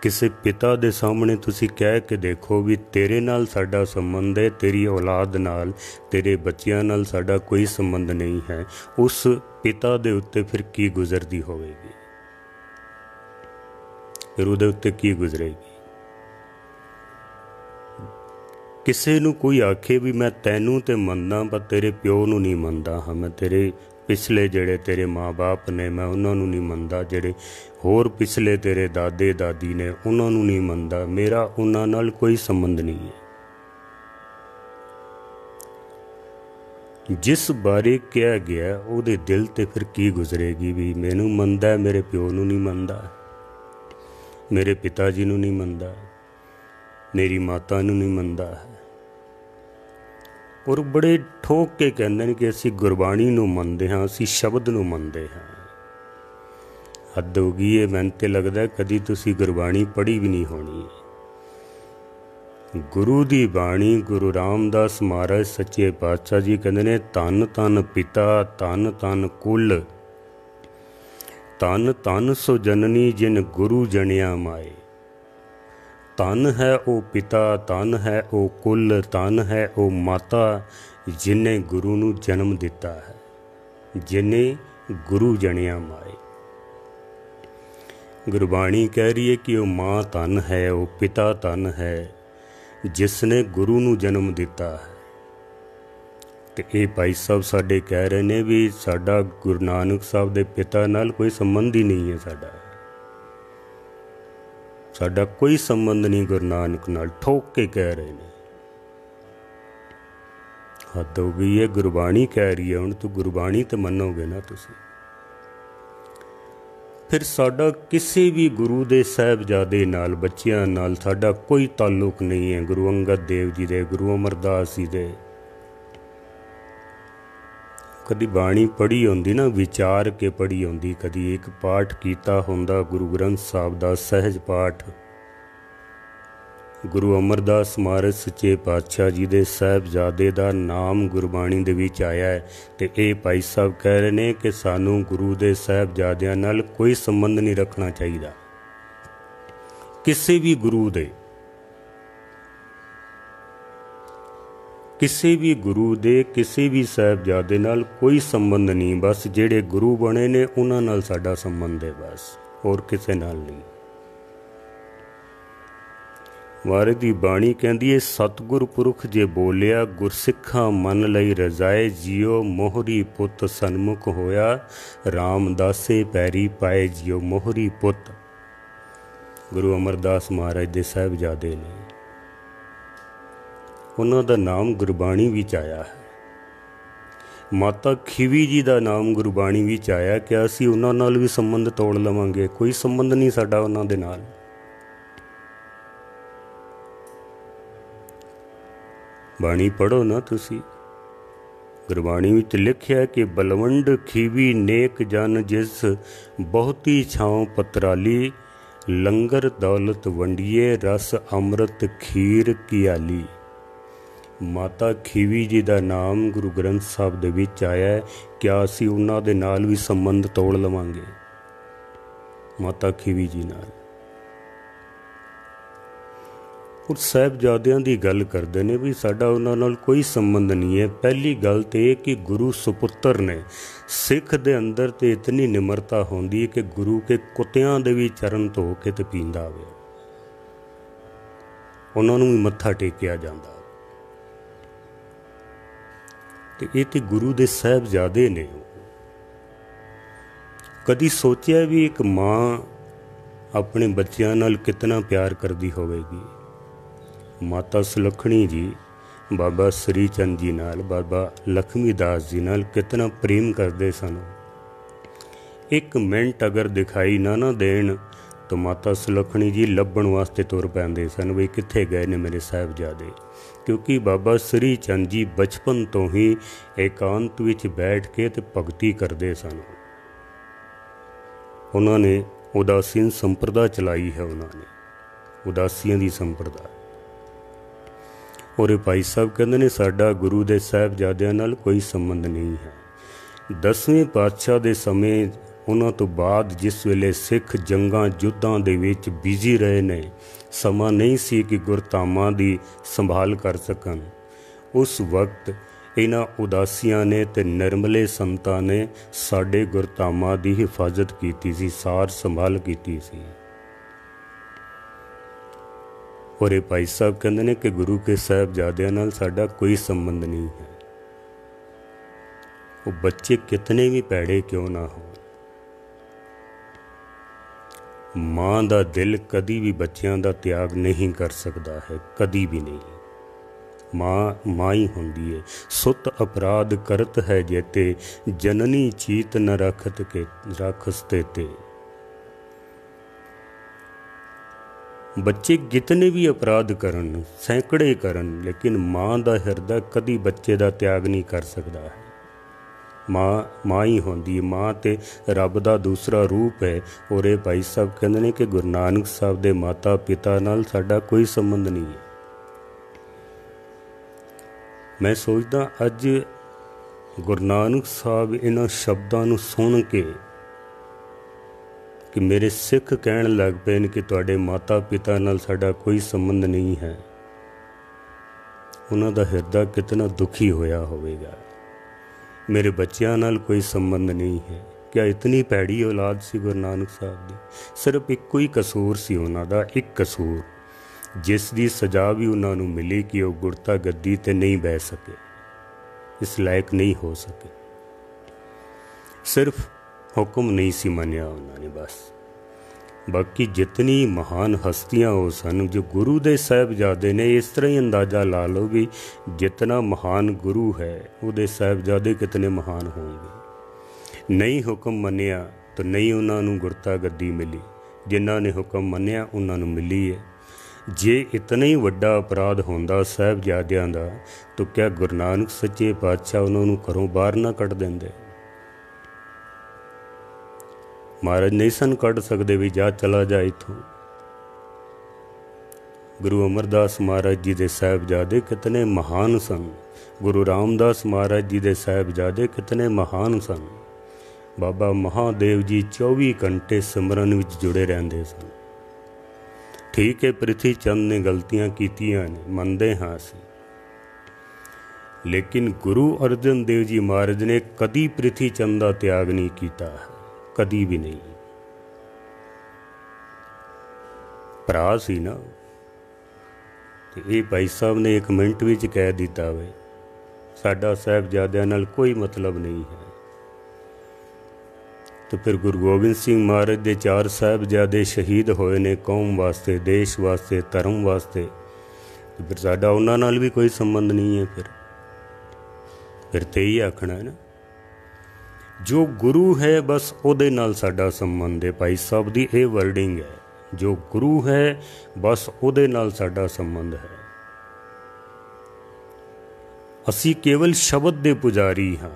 ਕਿਸੇ ਪਿਤਾ ਦੇ ਸਾਹਮਣੇ ਤੁਸੀਂ ਕਹਿ ਕੇ ਦੇਖੋ ਵੀ ਤੇਰੇ ਨਾਲ ਸਾਡਾ ਸੰਬੰਧ ਹੈ, ਤੇਰੀ ਔਲਾਦ ਨਾਲ, ਤੇਰੇ ਬੱਚਿਆਂ ਨਾਲ ਸਾਡਾ ਕੋਈ ਸੰਬੰਧ ਨਹੀਂ ਹੈ, ਉਸ ਪਿਤਾ ਦੇ ਉੱਤੇ ਫਿਰ ਕੀ ਗੁਜ਼ਰਦੀ ਹੋਵੇਗੀ, ਫਿਰ ਉਹਦੇ ਉੱਤੇ ਕੀ ਗੁਜ਼ਰੇਗੀ। ਕਿਸੇ ਨੂੰ ਕੋਈ ਆਖੇ ਵੀ ਮੈਂ ਤੈਨੂੰ ਤੇ ਮੰਨਦਾ ਪਰ ਤੇਰੇ ਪਿਓ ਨੂੰ ਨਹੀਂ ਮੰਨਦਾ ਹਾਂ, ਮੈਂ ਤੇਰੇ ਪਿਛਲੇ ਜਿਹੜੇ ਤੇਰੇ ਮਾਂ-ਬਾਪ ਨੇ ਮੈਂ ਉਹਨਾਂ ਨੂੰ ਨਹੀਂ ਮੰਨਦਾ, ਜਿਹੜੇ ਹੋਰ ਪਿਛਲੇ ਤੇਰੇ ਦਾਦੇ ਦਾਦੀ ਨੇ ਉਹਨਾਂ ਨੂੰ ਨਹੀਂ ਮੰਨਦਾ, ਮੇਰਾ ਉਹਨਾਂ ਨਾਲ ਕੋਈ ਸੰਬੰਧ ਨਹੀਂ ਹੈ। ਜਿਸ ਬਾਰੇ ਕਿਹਾ ਗਿਆ ਉਹਦੇ ਦਿਲ ਤੇ ਫਿਰ ਕੀ ਗੁਜ਼ਰੇਗੀ ਵੀ ਮੈਨੂੰ ਮੰਨਦਾ, ਮੇਰੇ ਪਿਓ ਨੂੰ ਨਹੀਂ ਮੰਨਦਾ, ਮੇਰੇ ਪਿਤਾ ਜੀ ਨੂੰ ਨਹੀਂ ਮੰਨਦਾ, ਮੇਰੀ ਮਾਤਾ ਨੂੰ ਨਹੀਂ ਮੰਨਦਾ ਹੈ। ਔਰ ਬੜੇ ਠੋਕ ਕੇ ਕਹਿੰਦੇ ਨੇ ਕਿ ਅਸੀਂ ਗੁਰਬਾਣੀ ਨੂੰ ਮੰਨਦੇ ਹਾਂ, ਅਸੀਂ ਸ਼ਬਦ ਨੂੰ ਮੰਨਦੇ ਹਾਂ। ਹੱਦ ਹੋ ਗਈ ਹੈ। ਮੈਨੂੰ ਤੇ ਲੱਗਦਾ ਕਦੀ ਤੁਸੀਂ ਗੁਰਬਾਣੀ ਪੜ੍ਹੀ ਵੀ ਨਹੀਂ ਹੋਣੀ। ਗੁਰੂ ਦੀ ਬਾਣੀ ਗੁਰੂ ਰਾਮਦਾਸ ਮਹਾਰਾਜ ਸੱਚੇ ਪਾਤਸ਼ਾਹ ਜੀ ਕਹਿੰਦੇ ਨੇ ਧੰਨ ਧੰਨ ਪਿਤਾ ਧੰਨ ਧੰਨ ਕੁਲ, ਧੰਨ ਧੰਨ ਸੋ ਜਨਨੀ ਜਿਨ ਗੁਰੂ ਜਣਿਆ ਮਾਏ। ਧੰਨ ਹੈ ਉਹ ਪਿਤਾ, ਧੰਨ ਹੈ ਉਹ ਕੁਲ, ਧੰਨ ਹੈ ਉਹ ਮਾਤਾ ਜਿਨੇ ਗੁਰੂ ਨੂੰ ਜਨਮ ਦਿੱਤਾ ਹੈ, ਜਿਨੇ ਗੁਰੂ ਜਣਿਆ ਮਾਏ। ਗੁਰਬਾਣੀ ਕਹਿ ਰਹੀ ਹੈ ਕਿ ਉਹ ਮਾਂ ਧੰਨ ਹੈ, ਉਹ ਪਿਤਾ ਧੰਨ ਹੈ ਜਿਸ ਨੇ ਗੁਰੂ ਨੂੰ ਜਨਮ ਦਿੱਤਾ ਹੈ। ਤੇ ਇਹ ਭਾਈ ਸਾਹਿਬ ਸਾਡੇ ਕਹਿ ਰਹੇ ਨੇ ਵੀ ਸਾਡਾ ਗੁਰੂ ਨਾਨਕ ਸਾਹਿਬ ਦੇ ਪਿਤਾ ਨਾਲ ਕੋਈ ਸੰਬੰਧ ਹੀ ਨਹੀਂ ਹੈ, ਸਾਡਾ ਕੋਈ ਸੰਬੰਧ ਨਹੀਂ ਗੁਰੂ ਨਾਨਕ ਨਾਲ, ਠੋਕ ਕੇ ਕਹਿ ਰਹੇ ਨੇ। ਹੱਦ ਹੋ ਗਈ ਹੈ। ਗੁਰਬਾਣੀ ਕਹਿ ਰਹੀ ਹੈ, ਹੁਣ ਤੂੰ ਗੁਰਬਾਣੀ ਤੇ ਮੰਨੋਗੇ ਨਾ ਤੁਸੀਂ। ਫਿਰ ਸਾਡਾ ਕਿਸੇ ਵੀ ਗੁਰੂ ਦੇ ਸਾਹਿਬਜ਼ਾਦੇ ਨਾਲ, ਬੱਚਿਆਂ ਨਾਲ ਸਾਡਾ ਕੋਈ ਤਾਲੁਕ ਨਹੀਂ ਹੈ। ਗੁਰੂ ਅੰਗਦ ਦੇਵ ਜੀ ਦੇ, ਗੁਰੂ ਅਮਰਦਾਸ ਜੀ ਦੇ ਕਦੀ ਬਾਣੀ ਪੜ੍ਹੀ ਹੁੰਦੀ ਨਾ, ਵਿਚਾਰ ਕੇ ਪੜ੍ਹੀ ਹੁੰਦੀ, ਕਦੀ ਇੱਕ ਪਾਠ ਕੀਤਾ ਹੁੰਦਾ ਗੁਰੂ ਗ੍ਰੰਥ ਸਾਹਿਬ ਦਾ ਸਹਿਜ ਪਾਠ, ਗੁਰੂ ਅਮਰਦਾਸ ਮਹਾਰਾਜ ਸੱਚੇ ਪਾਤਸ਼ਾਹ ਜੀ ਦੇ ਸਾਹਿਬਜ਼ਾਦੇ ਦਾ ਨਾਮ ਗੁਰਬਾਣੀ ਦੇ ਵਿੱਚ ਆਇਆ ਹੈ। ਤੇ ਇਹ ਭਾਈ ਸਾਹਿਬ ਕਹਿ ਰਹੇ ਨੇ ਕਿ ਸਾਨੂੰ ਗੁਰੂ ਦੇ ਸਾਹਿਬਜ਼ਾਦਿਆਂ ਨਾਲ ਕੋਈ ਸੰਬੰਧ ਨਹੀਂ ਰੱਖਣਾ ਚਾਹੀਦਾ। ਕਿਸੇ ਵੀ ਗੁਰੂ ਦੇ, ਕਿਸੇ ਵੀ ਗੁਰੂ ਦੇ, ਕਿਸੇ ਵੀ ਸਾਹਿਬਜ਼ਾਦੇ ਨਾਲ ਕੋਈ ਸੰਬੰਧ ਨਹੀਂ। ਬਸ ਜਿਹੜੇ ਗੁਰੂ ਬਣੇ ਨੇ ਉਹਨਾਂ ਨਾਲ ਸਾਡਾ ਸੰਬੰਧ ਹੈ, ਬਸ ਹੋਰ ਕਿਸੇ ਨਾਲ ਨਹੀਂ। ਮਹਾਰਾਜ ਦੀ ਬਾਣੀ ਕਹਿੰਦੀ ਹੈ ਸਤਿਗੁਰ ਪੁਰਖ ਜੇ ਬੋਲਿਆ, ਗੁਰਸਿੱਖਾਂ ਮਨ ਲਈ ਰਜ਼ਾਏ, ਜਿਉ ਮੋਹਰੀ ਪੁੱਤ ਸਨਮੁਖ ਹੋਇਆ, ਰਾਮਦਾਸੇ ਪੈਰੀ ਪਾਏ ਜਿਉ ਮੋਹਰੀ ਪੁੱਤ। ਗੁਰੂ ਅਮਰਦਾਸ ਮਹਾਰਾਜ ਦੇ ਸਾਹਿਬਜ਼ਾਦੇ ਨੇ, ਉਹਨਾਂ ਦਾ ਨਾਮ ਗੁਰਬਾਣੀ ਵਿੱਚ ਆਇਆ ਹੈ। ਮਾਤਾ ਖੀਵੀ ਜੀ ਦਾ ਨਾਮ ਗੁਰਬਾਣੀ ਵਿੱਚ ਆਇਆ ਕਿ ਅਸੀਂ ਉਹਨਾਂ ਨਾਲ ਵੀ ਸੰਬੰਧ ਤੋੜ ਲਵਾਂਗੇ? ਕੋਈ ਸੰਬੰਧ ਨਹੀਂ ਸਾਡਾ ਉਹਨਾਂ ਦੇ ਨਾਲ। ਬਾਣੀ ਪੜ੍ਹੋ ਨਾ ਤੁਸੀਂ। ਗੁਰਬਾਣੀ ਵਿੱਚ ਲਿਖਿਆ ਕਿ ਬਲਵੰਡ ਖੀਵੀ ਨੇਕ ਜਨ, ਜਿਸ ਬਹੁਤੀ ਛਾਉ ਪਤਰਾਲੀ, ਲੰਗਰ ਦੌਲਤ ਵੰਡੀਏ, ਰਸ ਅੰਮ੍ਰਿਤ ਖੀਰ ਕੀਆਲੀ। ਮਾਤਾ ਖੀਵੀ ਜੀ ਦਾ ਨਾਮ ਗੁਰੂ ਗ੍ਰੰਥ ਸਾਹਿਬ ਦੇ ਵਿੱਚ ਆਇਆ ਹੈ। ਕਿਆ ਅਸੀਂ ਉਹਨਾਂ ਦੇ ਨਾਲ ਵੀ ਸੰਬੰਧ ਤੋੜ ਲਵਾਂਗੇ? ਮਾਤਾ ਖੀਵੀ ਜੀ ਨਾਲ। ਉਹ ਸਾਹਿਬਜ਼ਾਦਿਆਂ ਦੀ ਗੱਲ ਕਰਦੇ ਨੇ ਵੀ ਸਾਡਾ ਉਹਨਾਂ ਨਾਲ ਕੋਈ ਸੰਬੰਧ ਨਹੀਂ ਹੈ। ਪਹਿਲੀ ਗੱਲ ਤਾਂ ਇਹ ਕਿ ਗੁਰੂ ਸੁਪੁੱਤਰ ਨੇ। ਸਿੱਖ ਦੇ ਅੰਦਰ ਤੇ ਇਤਨੀ ਨਿਮਰਤਾ ਹੁੰਦੀ ਹੈ ਕਿ ਗੁਰੂ ਕੇ ਕੁੱਤਿਆਂ ਦੇ ਵੀ ਚਰਨ ਧੋ ਕੇ ਤੇ ਪੀਂਦਾ ਹੋਵੇ, ਉਹਨਾਂ ਨੂੰ ਵੀ ਮੱਥਾ ਟੇਕਿਆ ਜਾਂਦਾ। ਤੇ ਇਹ ਤੇ ਗੁਰੂ ਦੇ ਸਾਹਿਬਜ਼ਾਦੇ ਨੇ। ਕਦੀ ਸੋਚਿਆ ਵੀ ਇੱਕ ਮਾਂ ਆਪਣੇ ਬੱਚਿਆਂ ਨਾਲ ਕਿਤਨਾ ਪਿਆਰ ਕਰਦੀ ਹੋਵੇਗੀ? ਮਾਤਾ ਸੁਲੱਖਣੀ ਜੀ ਬਾਬਾ ਸ੍ਰੀ ਚੰਦ ਜੀ ਨਾਲ, ਬਾਬਾ ਲਖਮੀ ਦਾਸ ਜੀ ਨਾਲ ਕਿਤਨਾ ਪ੍ਰੇਮ ਕਰਦੇ ਸਨ। ਇੱਕ ਮਿੰਟ ਅਗਰ ਦਿਖਾਈ ਨਾ ਦੇਣ ਤਾਂ ਮਾਤਾ ਸੁਲੱਖਣੀ ਜੀ ਲੱਭਣ ਵਾਸਤੇ ਤੁਰ ਪੈਂਦੇ ਸਨ ਵੀ ਕਿੱਥੇ ਗਏ ਨੇ ਮੇਰੇ ਸਾਹਿਬਜ਼ਾਦੇ। ਕਿਉਂਕਿ ਬਾਬਾ ਸ੍ਰੀ ਚੰਦ ਜੀ ਬਚਪਨ ਤੋਂ ਹੀ ਏਕਾਂਤ ਵਿੱਚ ਬੈਠ ਕੇ ਤੇ ਭਗਤੀ ਕਰਦੇ ਸਨ। ਉਹਨਾਂ ਨੇ ਉਦਾਸੀਨ ਸੰਪਰਦਾ ਚਲਾਈ ਹੈ, ਉਹਨਾਂ ਨੇ ਉਦਾਸੀਆਂ ਦੀ ਸੰਪਰਦਾ। ਔਰ ਇਹ ਭਾਈ ਸਾਹਿਬ ਕਹਿੰਦੇ ਨੇ ਸਾਡਾ ਗੁਰੂ ਦੇ ਸਾਹਿਬਜ਼ਾਦਿਆਂ ਨਾਲ ਕੋਈ ਸੰਬੰਧ ਨਹੀਂ ਹੈ। 10ਵੇਂ ਪਾਤਸ਼ਾਹ ਦੇ ਸਮੇਂ ਉਹਨਾਂ ਤੋਂ ਬਾਅਦ ਜਿਸ ਵੇਲੇ ਸਿੱਖ ਜੰਗਾਂ ਯੁੱਧਾਂ ਦੇ ਵਿੱਚ ਬਿਜ਼ੀ ਰਹੇ ਨੇ, ਸਮਾਂ ਨਹੀਂ ਸੀ ਕਿ ਗੁਰਧਾਮਾਂ ਦੀ ਸੰਭਾਲ ਕਰ ਸਕਣ। ਉਸ ਵਕਤ ਇਹਨਾਂ ਉਦਾਸੀਆਂ ਨੇ ਤੇ ਨਿਰਮਲੇ ਸੰਤਾਂ ਨੇ ਸਾਡੇ ਗੁਰਧਾਮਾਂ ਦੀ ਹਿਫਾਜ਼ਤ ਕੀਤੀ ਸੀ, ਸਾਰ ਸੰਭਾਲ ਕੀਤੀ ਸੀ। ਔਰ ਇਹ ਭਾਈ ਸਾਹਿਬ ਕਹਿੰਦੇ ਨੇ ਕਿ ਗੁਰੂ ਕੇ ਸਾਹਿਬਜ਼ਾਦਿਆਂ ਨਾਲ ਸਾਡਾ ਕੋਈ ਸੰਬੰਧ ਨਹੀਂ ਹੈ। ਉਹ ਬੱਚੇ ਕਿਤਨੇ ਵੀ ਭੈੜੇ ਕਿਉਂ ਨਾ ਹੋਣ, ਮਾਂ ਦਾ ਦਿਲ ਕਦੀ ਵੀ ਬੱਚਿਆਂ ਦਾ ਤਿਆਗ ਨਹੀਂ ਕਰ ਸਕਦਾ ਹੈ, ਕਦੀ ਵੀ ਨਹੀਂ। ਮਾਂ ਹੀ ਹੁੰਦੀ ਹੈ। ਸੁਤ ਅਪਰਾਧ ਕਰਤ ਹੈ ਜੇਤੇ, ਜਨਨੀ ਚੀਤ ਨ ਰਖਤ ਕੇ ਰਖਸਤੇ ਤੇ। ਬੱਚੇ ਕਿਤਨੇ ਵੀ ਅਪਰਾਧ ਕਰਨ, ਸੈਂਕੜੇ ਕਰਨ, ਲੇਕਿਨ ਮਾਂ ਦਾ ਹਿਰਦਾ ਕਦੀ ਬੱਚੇ ਦਾ ਤਿਆਗ ਨਹੀਂ ਕਰ ਸਕਦਾ ਹੈ। ਮਾਂ ਹੀ ਹੁੰਦੀ ਹੈ। ਮਾਂ ਤੇ ਰੱਬ ਦਾ ਦੂਸਰਾ ਰੂਪ ਹੈ। ਔਰ ਇਹ ਭਾਈ ਸਾਹਿਬ ਕਹਿੰਦੇ ਨੇ ਕਿ ਗੁਰੂ ਨਾਨਕ ਸਾਹਿਬ ਦੇ ਮਾਤਾ ਪਿਤਾ ਨਾਲ ਸਾਡਾ ਕੋਈ ਸੰਬੰਧ ਨਹੀਂ ਹੈ। ਮੈਂ ਸੋਚਦਾ ਅੱਜ ਗੁਰੂ ਨਾਨਕ ਸਾਹਿਬ ਇਹਨਾਂ ਸ਼ਬਦਾਂ ਨੂੰ ਸੁਣ ਕੇ ਕਿ ਮੇਰੇ ਸਿੱਖ ਕਹਿਣ ਲੱਗ ਪਏ ਨੇ ਕਿ ਤੁਹਾਡੇ ਮਾਤਾ ਪਿਤਾ ਨਾਲ ਸਾਡਾ ਕੋਈ ਸੰਬੰਧ ਨਹੀਂ ਹੈ, ਉਹਨਾਂ ਦਾ ਹਿਰਦਾ ਕਿਤਨਾ ਦੁਖੀ ਹੋਇਆ ਹੋਵੇਗਾ। ਮੇਰੇ ਬੱਚਿਆਂ ਨਾਲ ਕੋਈ ਸੰਬੰਧ ਨਹੀਂ ਹੈ। ਕਿਆ ਇਤਨੀ ਭੈੜੀ ਔਲਾਦ ਸੀ ਗੁਰੂ ਨਾਨਕ ਸਾਹਿਬ ਦੀ? ਸਿਰਫ ਇੱਕੋ ਹੀ ਕਸੂਰ ਸੀ ਉਹਨਾਂ ਦਾ, ਇੱਕ ਕਸੂਰ, ਜਿਸ ਦੀ ਸਜ਼ਾ ਵੀ ਉਹਨਾਂ ਨੂੰ ਮਿਲੀ ਕਿ ਉਹ ਗੁਰਤਾ ਗੱਦੀ ਤੇ ਨਹੀਂ ਬਹਿ ਸਕੇ, ਇਸ ਲਾਇਕ ਨਹੀਂ ਹੋ ਸਕੇ। ਸਿਰਫ ਹੁਕਮ ਨਹੀਂ ਸੀ ਮੰਨਿਆ ਉਹਨਾਂ ਨੇ ਬਸ। ਬਾਕੀ ਜਿਤਨੀ ਮਹਾਨ ਹਸਤੀਆਂ ਉਹ ਸਨ, ਜੋ ਗੁਰੂ ਦੇ ਸਾਹਿਬਜ਼ਾਦੇ ਨੇ, ਇਸ ਤਰ੍ਹਾਂ ਹੀ ਅੰਦਾਜ਼ਾ ਲਾ ਲਓ ਵੀ ਜਿਤਨਾ ਮਹਾਨ ਗੁਰੂ ਹੈ ਉਹਦੇ ਸਾਹਿਬਜ਼ਾਦੇ ਕਿਤਨੇ ਮਹਾਨ ਹੋਣਗੇ। ਨਹੀਂ ਹੁਕਮ ਮੰਨਿਆ ਤਾਂ ਨਹੀਂ ਉਹਨਾਂ ਨੂੰ ਗੁਰਤਾ ਗੱਦੀ ਮਿਲੀ, ਜਿਨ੍ਹਾਂ ਨੇ ਹੁਕਮ ਮੰਨਿਆ ਉਹਨਾਂ ਨੂੰ ਮਿਲੀ ਹੈ। ਜੇ ਇਤਨਾ ਹੀ ਵੱਡਾ ਅਪਰਾਧ ਹੁੰਦਾ ਸਾਹਿਬਜ਼ਾਦਿਆਂ ਦਾ, ਤਾਂ ਕਿਆ ਗੁਰੂ ਨਾਨਕ ਸੱਚੇ ਪਾਤਸ਼ਾਹ ਉਹਨਾਂ ਨੂੰ ਘਰੋਂ ਬਾਹਰ ਨਾ ਕੱਢ ਦਿੰਦੇ? ਮਹਾਰਾਜ ਨਹੀਂ ਸਨ ਕੱਢ ਸਕਦੇ ਵੀ ਜਾ ਚਲਾ ਜਾ ਇੱਥੋਂ। ਗੁਰੂ ਅਮਰਦਾਸ ਮਹਾਰਾਜ ਜੀ ਦੇ ਸਾਹਿਬਜ਼ਾਦੇ ਕਿਤਨੇ ਮਹਾਨ ਸਨ। ਗੁਰੂ ਰਾਮਦਾਸ ਮਹਾਰਾਜ ਜੀ ਦੇ ਸਾਹਿਬਜ਼ਾਦੇ ਕਿਤਨੇ ਮਹਾਨ ਸਨ। ਬਾਬਾ ਮਹਾਦੇਵ ਜੀ 24 ਘੰਟੇ ਸਿਮਰਨ ਵਿੱਚ ਜੁੜੇ ਰਹਿੰਦੇ ਸਨ। ਠੀਕ ਹੈ, ਪ੍ਰਿਥੀ ਚੰਦ ਨੇ ਗਲਤੀਆਂ ਕੀਤੀਆਂ ਨੇ, ਮੰਨਦੇ ਹਾਂ ਅਸੀਂ, ਲੇਕਿਨ ਗੁਰੂ ਅਰਜਨ ਦੇਵ ਜੀ ਮਹਾਰਾਜ ਨੇ ਕਦੀ ਪ੍ਰਿਥੀ ਚੰਦ ਦਾ ਤਿਆਗ ਨਹੀਂ ਕੀਤਾ, ਕਦੀ ਵੀ ਨਹੀਂ। ਭਰਾ ਸੀ ਨਾ। ਤੇ ਇਹ ਭਾਈ ਸਾਹਿਬ ਨੇ 1 ਮਿੰਟ ਵਿੱਚ ਕਹਿ ਦਿੱਤਾ ਵੇ ਸਾਡਾ ਸਾਹਿਬਜ਼ਾਦਿਆਂ ਨਾਲ ਕੋਈ ਮਤਲਬ ਨਹੀਂ ਹੈ। ਤੇ ਫਿਰ ਗੁਰੂ ਗੋਬਿੰਦ ਸਿੰਘ ਮਹਾਰਾਜ ਦੇ 4 ਸਾਹਿਬਜ਼ਾਦੇ ਸ਼ਹੀਦ ਹੋਏ ਨੇ ਕੌਮ ਵਾਸਤੇ, ਦੇਸ਼ ਵਾਸਤੇ, ਧਰਮ ਵਾਸਤੇ। ਤੇ ਫਿਰ ਸਾਡਾ ਉਹਨਾਂ ਨਾਲ ਵੀ ਕੋਈ ਸੰਬੰਧ ਨਹੀਂ ਹੈ। ਫਿਰ ਤੇ ਹੀ ਆਖਣਾ ਹੈ ਨਾ, ਜੋ ਗੁਰੂ ਹੈ ਬਸ ਉਹਦੇ ਨਾਲ ਸਾਡਾ ਸੰਬੰਧ ਹੈ। ਭਾਈ ਸਾਹਿਬ ਦੀ ਇਹ ਵਰਡਿੰਗ ਹੈ, ਜੋ ਗੁਰੂ ਹੈ ਬਸ ਉਹਦੇ ਨਾਲ ਸਾਡਾ ਸੰਬੰਧ ਹੈ। ਅਸੀਂ ਕੇਵਲ ਸ਼ਬਦ ਦੇ ਪੁਜਾਰੀ ਹਾਂ।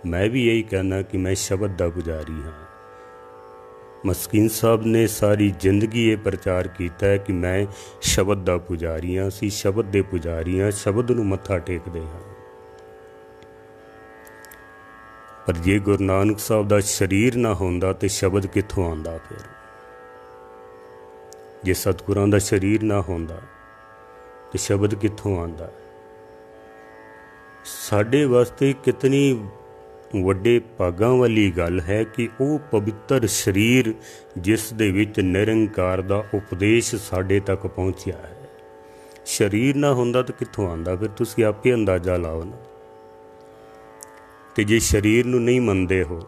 ਮੈਂ ਵੀ ਇਹੀ ਕਹਿਣਾ ਕਿ ਮੈਂ ਸ਼ਬਦ ਦਾ ਪੁਜਾਰੀ ਹਾਂ। ਮਸਕੀਨ ਸਾਹਿਬ ਨੇ ਸਾਰੀ ਜ਼ਿੰਦਗੀ ਇਹ ਪ੍ਰਚਾਰ ਕੀਤਾ ਹੈ ਕਿ ਮੈਂ ਸ਼ਬਦ ਦਾ ਪੁਜਾਰੀ ਹਾਂ, ਅਸੀਂ ਸ਼ਬਦ ਦੇ ਪੁਜਾਰੀ ਹਾਂ, ਸ਼ਬਦ ਨੂੰ ਮੱਥਾ ਟੇਕਦੇ ਹਾਂ। ਪਰ ਜੇ ਗੁਰੂ ਨਾਨਕ ਸਾਹਿਬ ਦਾ ਸਰੀਰ ਨਾ ਹੁੰਦਾ ਤੇ ਸ਼ਬਦ ਕਿੱਥੋਂ ਆਉਂਦਾ? ਫਿਰ ਜੇ ਸਤਿਗੁਰਾਂ ਦਾ ਸਰੀਰ ਨਾ ਹੁੰਦਾ ਤੇ ਸ਼ਬਦ ਕਿੱਥੋਂ ਆਉਂਦਾ? ਸਾਡੇ ਵਾਸਤੇ ਕਿਤਨੀ ਵੱਡੇ ਭਾਗਾਂ ਵਾਲੀ ਗੱਲ ਹੈ ਕਿ ਉਹ ਪਵਿੱਤਰ ਸਰੀਰ ਜਿਸ ਦੇ ਵਿੱਚ ਨਿਰੰਕਾਰ ਦਾ ਉਪਦੇਸ਼ ਸਾਡੇ ਤੱਕ ਪਹੁੰਚਿਆ ਹੈ। ਸਰੀਰ ਨਾ ਹੁੰਦਾ ਤਾਂ ਕਿੱਥੋਂ ਆਉਂਦਾ? ਫਿਰ ਤੁਸੀਂ ਆਪੇ ਅੰਦਾਜ਼ਾ ਲਾਓ ਨਾ। ਤੇ ਜੇ ਸਰੀਰ ਨੂੰ ਨਹੀਂ ਮੰਨਦੇ ਹੋ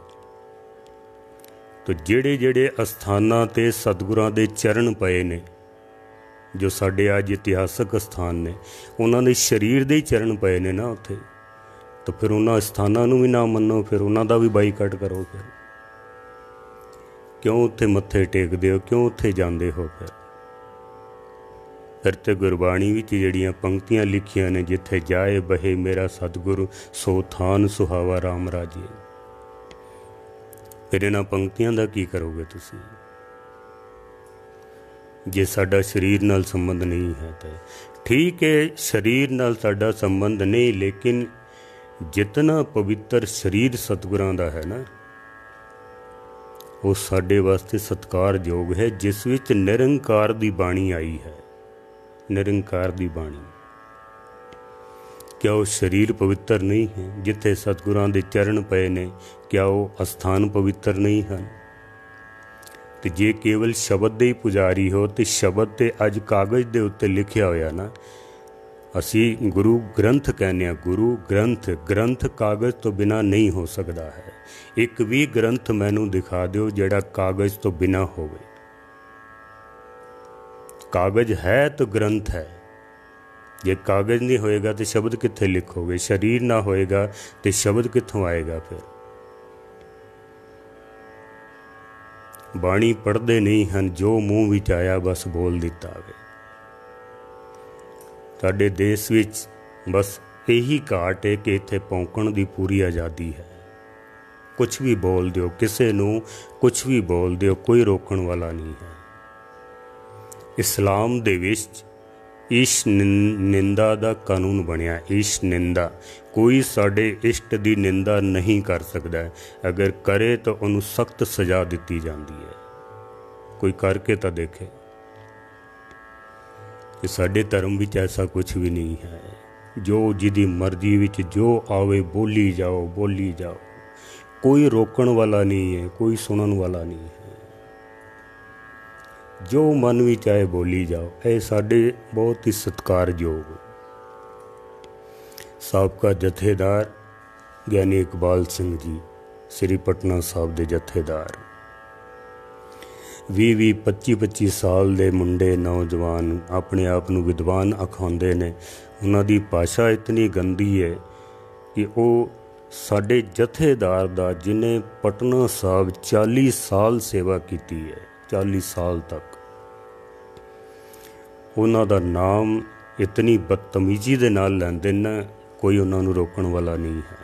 ਤਾਂ ਜਿਹੜੇ ਅਸਥਾਨਾਂ 'ਤੇ ਸਤਿਗੁਰਾਂ ਦੇ ਚਰਨ ਪਏ ਨੇ, ਜੋ ਸਾਡੇ ਅੱਜ ਇਤਿਹਾਸਕ ਅਸਥਾਨ ਨੇ, ਉਹਨਾਂ ਦੇ ਸਰੀਰ ਦੇ ਹੀ ਚਰਨ ਪਏ ਨੇ ਨਾ ਉੱਥੇ, ਤਾਂ ਫਿਰ ਉਹਨਾਂ ਸਥਾਨਾਂ ਨੂੰ ਵੀ ਨਾ ਮੰਨੋ, ਫਿਰ ਉਹਨਾਂ ਦਾ ਵੀ ਬਾਈਕਾਟ ਕਰੋ। ਫਿਰ ਕਿਉਂ ਉੱਥੇ ਮੱਥੇ ਟੇਕਦੇ ਹੋ? ਕਿਉਂ ਉੱਥੇ ਜਾਂਦੇ ਹੋ? ਫਿਰ ਤੇ ਗੁਰਬਾਣੀ ਵਿੱਚ ਜਿਹੜੀਆਂ ਪੰਕਤੀਆਂ ਲਿਖੀਆਂ ਨੇ, ਜਿੱਥੇ ਜਾਏ ਬਹੇ ਮੇਰਾ ਸਤਿਗੁਰ ਸੋ ਥਾਨ ਸੁਹਾਵਾ ਰਾਮ ਰਾਜੇ, ਫਿਰ ਇਹਨਾਂ ਪੰਕਤੀਆਂ ਦਾ ਕੀ ਕਰੋਗੇ ਤੁਸੀਂ? ਜੇ ਸਾਡਾ ਸਰੀਰ ਨਾਲ ਸੰਬੰਧ ਨਹੀਂ ਹੈ ਤਾਂ ਠੀਕ ਹੈ, ਸਰੀਰ ਨਾਲ ਸਾਡਾ ਸੰਬੰਧ ਨਹੀਂ, ਲੇਕਿਨ ਜਿਤਨਾ ਪਵਿੱਤਰ ਸਰੀਰ ਸਤਿਗੁਰਾਂ ਦਾ ਹੈ ਨਾ, ਉਹ ਸਾਡੇ ਵਾਸਤੇ ਸਤਿਕਾਰਯੋਗ ਹੈ, ਜਿਸ ਵਿੱਚ ਨਿਰੰਕਾਰ ਦੀ ਬਾਣੀ ਆਈ ਹੈ। ਨਿਰੰਕਾਰ ਦੀ ਬਾਣੀ। क्या वो शरीर पवित्र नहीं है? जिथे सतगुरां दे चरण पए ने, क्या वो अस्थान पवित्र नहीं हैं? तो जे केवल शब्द दे ही पुजारी हो तो शब्द ते अज कागज़ दे उत्ते लिखिया होया ना, असी गुरु ग्रंथ कहने। गुरु ग्रंथ, ग्रंथ कागज़ तो बिना नहीं हो सकता है। एक भी ग्रंथ मैनू दिखा दिओ जिहड़ा कागज़ तो बिना होवे। कागज़ है तो ग्रंथ है। जे कागज़ नहीं होएगा तो शब्द कित्थे लिखोगे? शरीर ना होएगा तो शब्द कित्थों आएगा? फिर बाणी पढ़ते नहीं हैं, जो मूँह विच आया बस बोल दिता वे। साडे देश विच बस यही घाट है कि इत्थे भौंकण दी पूरी आज़ादी है। कुछ भी बोल दिओ, किसे नूं कुछ भी बोल दिओ, कोई रोकण वाला नहीं है। इस्लाम दे विच ईश निंदा दा कानून बनिया। ईश निंदा, कोई साडे इष्ट दी निंदा नहीं कर सकता। अगर करे तो उन्हें सख्त सज़ा दी जाती है। कोई करके तो देखे। साडे धर्म विच ऐसा कुछ भी नहीं है। जो जिदी मर्जी विच जो आवे बोली जाओ, बोली जाओ। कोई रोकण वाला नहीं है, कोई सुनन वाला नहीं है। जो मन भी चाहे बोली जाओ। ये साडे बहुत ही सत्कारयोग साबका जथेदार ज्ञानी इकबाल सिंह जी, श्री पटना साहब के जथेदार, 20-20, 25-25 साल के मुंडे नौजवान अपने आप को विद्वान अखांदे ने। उन्हां दी भाषा इतनी गंदी है कि वो साडे जथेदार दा, जिन्हें पटना साहब 40 साल सेवा की है, 40 साल तक, उन्हां दा नाम इतनी बदतमीजी दे नाल लैंदे न। कोई उन्हां नूं रोकण वाला नहीं है,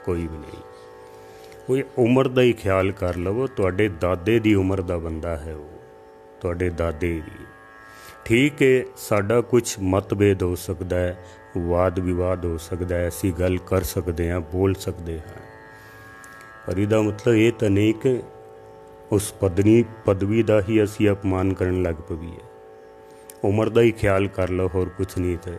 कोई भी नहीं। कोई उम्र दा ही ख्याल कर लवो। तुहाडे दादे दी उम्र दा बंदा है वो, तुहाडे दादे दी। ठीक है, साडा कुछ मतभेद हो सकता है, वाद विवाद हो सकता है, असी गल कर सकते हैं, बोल सकते हैं, पर इहदा मतलब ये तो नहीं कि उस पदवी का ही असी अपमान करन लग पवीए। उम्र का ही ख्याल कर लो, होर कुछ नहीं। तो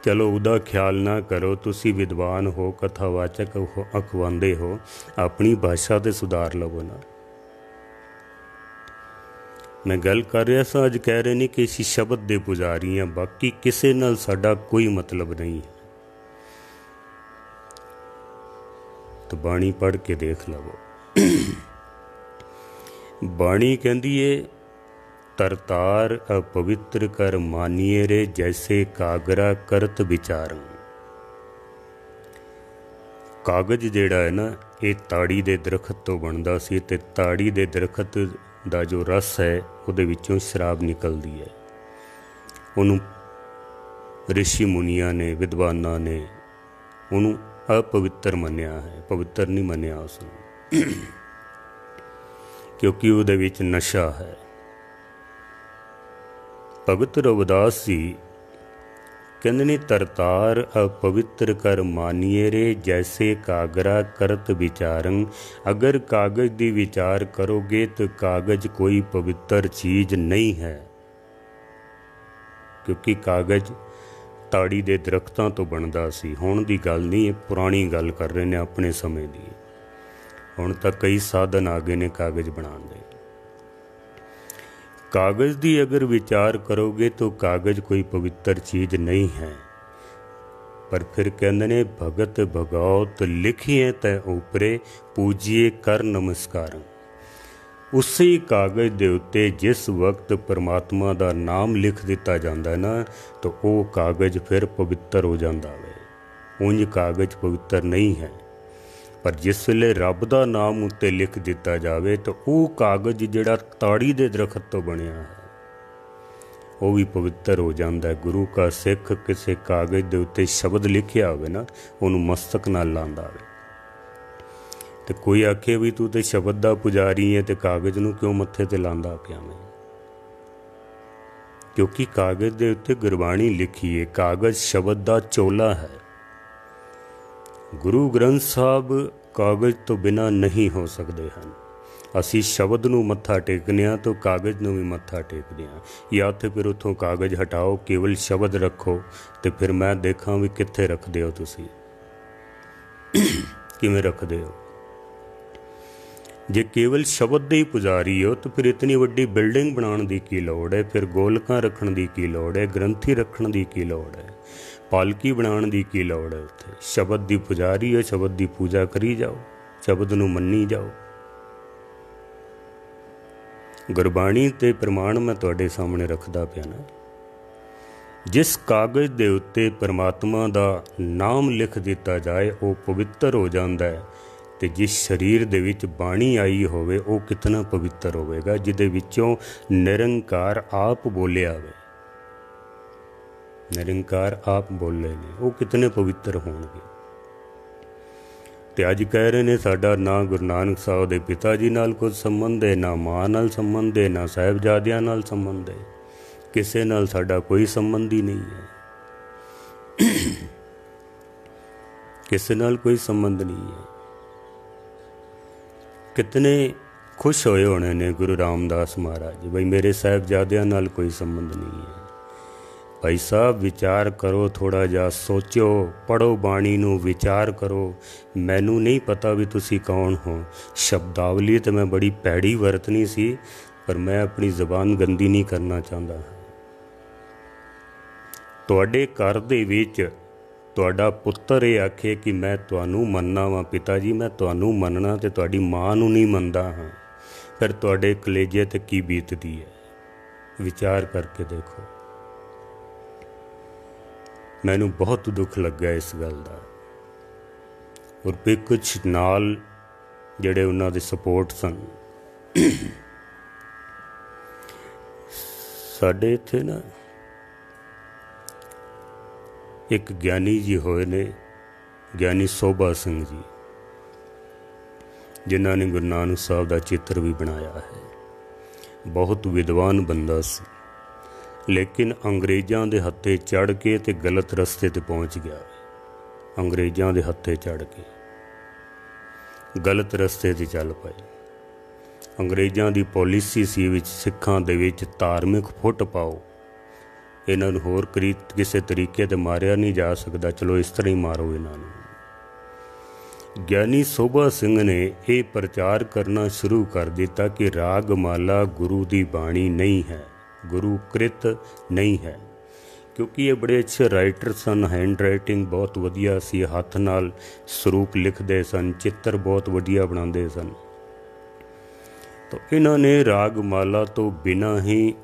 चलो उदा ख्याल ना करो। तुसी विद्वान हो, कथावाचक हो, अखवांदे हो, अपनी भाषा ते सुधार लवो ना। मैं गल कर रहा सा, अज कह रहे नहीं कि असी शब्द दे पुजारी हैं, बाकी किसे नाल साडा कोई मतलब नहीं है। तो बाणी पढ़ के देख लवो। बाणी कहती है, तरतार अपवित्र कर मानिए रे, जैसे कागरा करत विचारं। कागज जिहड़ा है ना, ये ताड़ी दे दरखत तो बनदा सी, ते ताड़ी दे दरखत दा जो रस है उहदे विचों शराब निकलदी है। उहनूं ऋषि मुनिया ने, विद्वाना ने उहनूं अपवित्र मन्निया है, पवित्र नहीं मन्निया उसनूं, क्योंकि उहदे विच नशा है। भगत रविदास जी कहते ने, तरतार अपवित्र कर मानिए रे, जैसे कागरा करत विचारं। अगर कागज दी विचार करोगे तो कागज कोई पवित्र चीज़ नहीं है, क्योंकि कागज ताड़ी दे दरख्तां तो बनदा सी। हुण दी गल नहीं, पुरानी गल कर रहे ने, अपने समय दी। हुण तक कई साधन आ गए ने कागज बनाने दे। कागज़ दी अगर विचार करोगे तो कागज़ कोई पवित्र चीज़ नहीं है। पर फिर कहते ने, भगत भगौत लिखिए तय ऊपरे, पूजिए कर नमस्कार। उसी कागज़ दे उत्ते जिस वक्त परमात्मा दा नाम लिख दिता जाता है ना, तो वो कागज़ फिर पवित्र हो जाता है। उंज कागज़ पवित्र नहीं है, पर जिस वेले रब दा नाम उत्ते लिख दिता जाए तो वो कागज़ जिहड़ा ताड़ी दे दरखत तो बनया है वो भी पवित्र हो जाता है। गुरु का सिख किसी कागज़ दे उत्ते शब्द लिखिया होवे ना, उन्होंने मस्तक नाल लांदा होवे। तो कोई आखे भी तू तो शब्द का पुजारी है, तो कागज़ नूं क्यों मत्थे ते लांदा पिया मैं? क्योंकि कागज़ दे उत्ते गुरबाणी लिखी है। कागज़ शब्द का चोला है। गुरु ग्रंथ साहब ਕਾਗਜ਼ ਤੋਂ ਬਿਨਾਂ ਨਹੀਂ ਹੋ ਸਕਦੇ ਹਨ। ਅਸੀਂ ਸ਼ਬਦ ਨੂੰ ਮੱਥਾ ਟੇਕਦੇ ਹਾਂ ਤਾਂ ਕਾਗਜ਼ ਨੂੰ ਵੀ ਮੱਥਾ ਟੇਕਦੇ ਹਾਂ, ਜਾਂ ਤਾਂ ਫਿਰ ਉੱਥੋਂ ਕਾਗਜ਼ ਹਟਾਓ, ਕੇਵਲ ਸ਼ਬਦ ਰੱਖੋ, ਤੇ ਫਿਰ ਮੈਂ ਦੇਖਾਂ ਵੀ ਕਿੱਥੇ ਰੱਖਦੇ ਹੋ ਤੁਸੀਂ, ਕਿਵੇਂ ਰੱਖਦੇ ਹੋ। ਜੇ ਕੇਵਲ ਸ਼ਬਦ ਦੇ ਹੀ ਪੁਜਾਰੀ ਹੋ ਤਾਂ ਫਿਰ ਇਤਨੀ ਵੱਡੀ ਬਿਲਡਿੰਗ ਬਣਾਉਣ ਦੀ ਕੀ ਲੋੜ ਹੈ, ਫਿਰ ਗੋਲਕਾਂ ਰੱਖਣ ਦੀ ਕੀ ਲੋੜ ਹੈ, ਗ੍ਰੰਥੀ ਰੱਖਣ ਦੀ ਕੀ ਲੋੜ ਹੈ, ਪਾਲਕੀ ਬਣਾਉਣ ਦੀ ਕੀ ਲੋੜ ਹੈ। ਉੱਥੇ ਸ਼ਬਦ ਦੀ ਪੁਜਾਰੀ ਹੈ, ਸ਼ਬਦ ਦੀ ਪੂਜਾ ਕਰੀ ਜਾਓ, ਸ਼ਬਦ ਨੂੰ ਮੰਨੀ ਜਾਓ। ਗੁਰਬਾਣੀ ਤੇ ਪ੍ਰਮਾਣ ਮੈਂ ਤੁਹਾਡੇ ਸਾਹਮਣੇ ਰੱਖਦਾ ਪਿਆ ਨਾ। ਜਿਸ ਕਾਗਜ਼ ਦੇ ਉੱਤੇ ਪਰਮਾਤਮਾ ਦਾ ਨਾਮ ਲਿਖ ਦਿੱਤਾ ਜਾਏ ਉਹ ਪਵਿੱਤਰ ਹੋ ਜਾਂਦਾ ਹੈ, ਤੇ ਜਿਸ ਸਰੀਰ ਦੇ ਵਿੱਚ ਬਾਣੀ ਆਈ ਹੋਵੇ ਉਹ ਕਿਤਨਾ ਪਵਿੱਤਰ ਹੋਵੇਗਾ। ਜਿਹਦੇ ਵਿੱਚੋਂ ਨਿਰੰਕਾਰ ਆਪ ਬੋਲਿਆ ਹੋਵੇ, ਨਿਰੰਕਾਰ ਆਪ ਬੋਲੇ ਨੇ, ਉਹ ਕਿਤਨੇ ਪਵਿੱਤਰ ਹੋਣਗੇ। ਤੇ ਅੱਜ ਕਹਿ ਰਹੇ ਨੇ ਸਾਡਾ ਨਾ ਗੁਰੂ ਨਾਨਕ ਸਾਹਿਬ ਦੇ ਪਿਤਾ ਜੀ ਨਾਲ ਕੁਝ ਸੰਬੰਧ ਹੈ, ਨਾ ਮਾਂ ਨਾਲ ਸੰਬੰਧ ਹੈ, ਨਾ ਸਾਹਿਬਜ਼ਾਦਿਆਂ ਨਾਲ ਸੰਬੰਧ ਹੈ, ਕਿਸੇ ਨਾਲ ਸਾਡਾ ਕੋਈ ਸੰਬੰਧ ਹੀ ਨਹੀਂ ਹੈ, ਕਿਸੇ ਨਾਲ ਕੋਈ ਸੰਬੰਧ ਨਹੀਂ ਹੈ। ਕਿਤਨੇ ਖੁਸ਼ ਹੋਏ ਹੋਣੇ ਨੇ ਗੁਰੂ ਰਾਮਦਾਸ ਮਹਾਰਾਜ, ਬਈ ਮੇਰੇ ਸਾਹਿਬਜ਼ਾਦਿਆਂ ਨਾਲ ਕੋਈ ਸੰਬੰਧ ਨਹੀਂ ਹੈ। ਭਾਈ ਸਾਹਿਬ ਵਿਚਾਰ ਕਰੋ, ਥੋੜ੍ਹਾ ਜਿਹਾ ਸੋਚੋ, ਪੜ੍ਹੋ ਬਾਣੀ ਨੂੰ, ਵਿਚਾਰ ਕਰੋ। ਮੈਨੂੰ ਨਹੀਂ ਪਤਾ ਵੀ ਤੁਸੀਂ ਕੌਣ ਹੋ। ਸ਼ਬਦਾਵਲੀ ਤਾਂ ਮੈਂ ਬੜੀ ਭੈੜੀ ਵਰਤਣੀ ਸੀ, ਪਰ ਮੈਂ ਆਪਣੀ ਜ਼ਬਾਨ ਗੰਦੀ ਨਹੀਂ ਕਰਨਾ ਚਾਹੁੰਦਾ। ਤੁਹਾਡੇ ਘਰ ਦੇ ਵਿੱਚ ਤੁਹਾਡਾ ਪੁੱਤਰ ਇਹ ਆਖੇ ਕਿ ਮੈਂ ਤੁਹਾਨੂੰ ਮੰਨਣਾ ਵਾਂ ਪਿਤਾ ਜੀ, ਮੈਂ ਤੁਹਾਨੂੰ ਮੰਨਣਾ, ਤੇ ਤੁਹਾਡੀ ਮਾਂ ਨੂੰ ਨਹੀਂ ਮੰਨਦਾ ਹਾਂ, ਫਿਰ ਤੁਹਾਡੇ ਕਲੇਜੇ 'ਤੇ ਕੀ ਬੀਤਦੀ ਹੈ। ਵਿਚਾਰ ਕਰਕੇ ਦੇਖੋ। ਮੈਨੂੰ ਬਹੁਤ ਦੁੱਖ ਲੱਗਾ ਇਸ ਗੱਲ ਦਾ। ਔਰ ਵੀ ਕੁਛ ਨਾਲ ਜਿਹੜੇ ਉਹਨਾਂ ਦੇ ਸਪੋਰਟ ਸਨ। ਸਾਡੇ ਇੱਥੇ ਨਾ ਇੱਕ ਗਿਆਨੀ ਜੀ ਹੋਏ ਨੇ, ਗਿਆਨੀ ਸੋਭਾ ਸਿੰਘ ਜੀ, ਜਿਨ੍ਹਾਂ ਨੇ ਗੁਰੂ ਨਾਨਕ ਸਾਹਿਬ ਦਾ ਚਿੱਤਰ ਵੀ ਬਣਾਇਆ ਹੈ। ਬਹੁਤ ਵਿਦਵਾਨ ਬੰਦਾ ਸੀ, ਲੇਕਿਨ ਅੰਗਰੇਜ਼ਾਂ ਦੇ ਹੱਥੇ ਚੜ੍ਹ ਕੇ ਤੇ ਗਲਤ ਰਸਤੇ 'ਤੇ ਪਹੁੰਚ ਗਿਆ। ਅੰਗਰੇਜ਼ਾਂ ਦੇ ਹੱਥੇ ਚੜ੍ਹ ਕੇ ਗਲਤ ਰਸਤੇ 'ਤੇ ਚੱਲ ਪਏ। ਅੰਗਰੇਜ਼ਾਂ ਦੀ ਪਾਲਿਸੀ ਸੀ ਵਿੱਚ ਸਿੱਖਾਂ ਦੇ ਵਿੱਚ ਧਾਰਮਿਕ ਫੁੱਟ ਪਾਓ, ਇਹਨਾਂ ਨੂੰ ਹੋਰ ਕਿਸੇ ਤਰੀਕੇ 'ਤੇ ਮਾਰਿਆ ਨਹੀਂ ਜਾ ਸਕਦਾ, ਚਲੋ ਇਸ ਤਰ੍ਹਾਂ ਹੀ ਮਾਰੋ ਇਹਨਾਂ ਨੂੰ। ਗਿਆਨੀ ਸੋਭਾ ਸਿੰਘ ਨੇ ਇਹ ਪ੍ਰਚਾਰ ਕਰਨਾ ਸ਼ੁਰੂ ਕਰ ਦਿੱਤਾ ਕਿ ਰਾਗਮਾਲਾ ਗੁਰੂ ਦੀ ਬਾਣੀ ਨਹੀਂ ਹੈ, ਗੁਰੂ ਕ੍ਰਿਤ ਨਹੀਂ ਹੈ। ਕਿਉਂਕਿ ਇਹ ਬੜੇ ਅੱਛੇ ਰਾਈਟਰ ਸਨ, ਹੈਂਡ ਰਾਈਟਿੰਗ ਬਹੁਤ ਵਧੀਆ ਸੀ, ਹੱਥ ਨਾਲ ਸਰੂਪ ਲਿਖਦੇ ਸਨ, ਚਿੱਤਰ ਬਹੁਤ ਵਧੀਆ ਬਣਾਉਂਦੇ ਸਨ। ਤਾਂ ਇਹਨਾਂ ਨੇ ਰਾਗਮਾਲਾ ਤੋਂ ਬਿਨਾਂ ਹੀ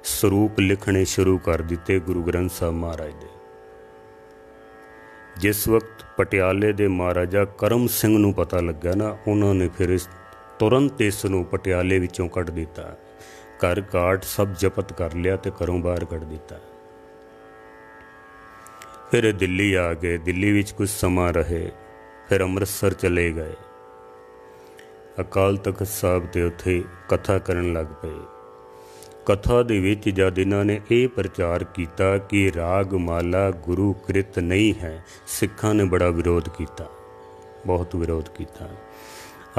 ਸਰੂਪ ਲਿਖਣੇ ਸ਼ੁਰੂ ਕਰ ਦਿੱਤੇ ਗੁਰੂ ਗ੍ਰੰਥ ਸਾਹਿਬ ਮਹਾਰਾਜ ਦੇ। ਜਿਸ ਵਕਤ ਪਟਿਆਲੇ ਦੇ ਮਹਾਰਾਜਾ ਕਰਮ ਸਿੰਘ ਨੂੰ ਪਤਾ ਲੱਗਾ ਨਾ, ਉਹਨਾਂ ਨੇ ਫਿਰ ਤੁਰੰਤ ਇਸ ਨੂੰ ਪਟਿਆਲੇ ਵਿੱਚੋਂ ਕੱਢ ਦਿੱਤਾ। ਘਰ ਘਾਟ ਸਭ ਜ਼ਬਤ ਕਰ ਲਿਆ ਤੇ ਘਰੋਂ ਬਾਹਰ ਕੱਢ ਦਿੱਤਾ। ਫਿਰ ਇਹ ਦਿੱਲੀ ਆ ਗਏ, ਦਿੱਲੀ ਵਿੱਚ ਕੁਝ ਸਮਾਂ ਰਹੇ, ਫਿਰ ਅੰਮ੍ਰਿਤਸਰ ਚਲੇ ਗਏ। ਅਕਾਲ ਤਖਤ ਸਾਹਿਬ ਤੇ ਉੱਥੇ ਕਥਾ ਕਰਨ ਲੱਗ ਪਏ। ਕਥਾ ਦੇ ਵਿੱਚ ਜਦ ਇਹਨਾਂ ਨੇ ਇਹ ਪ੍ਰਚਾਰ ਕੀਤਾ ਕਿ ਰਾਗਮਾਲਾ ਗੁਰੂ ਕ੍ਰਿਤ ਨਹੀਂ ਹੈ, ਸਿੱਖਾਂ ਨੇ ਬੜਾ ਵਿਰੋਧ ਕੀਤਾ, ਬਹੁਤ ਵਿਰੋਧ ਕੀਤਾ।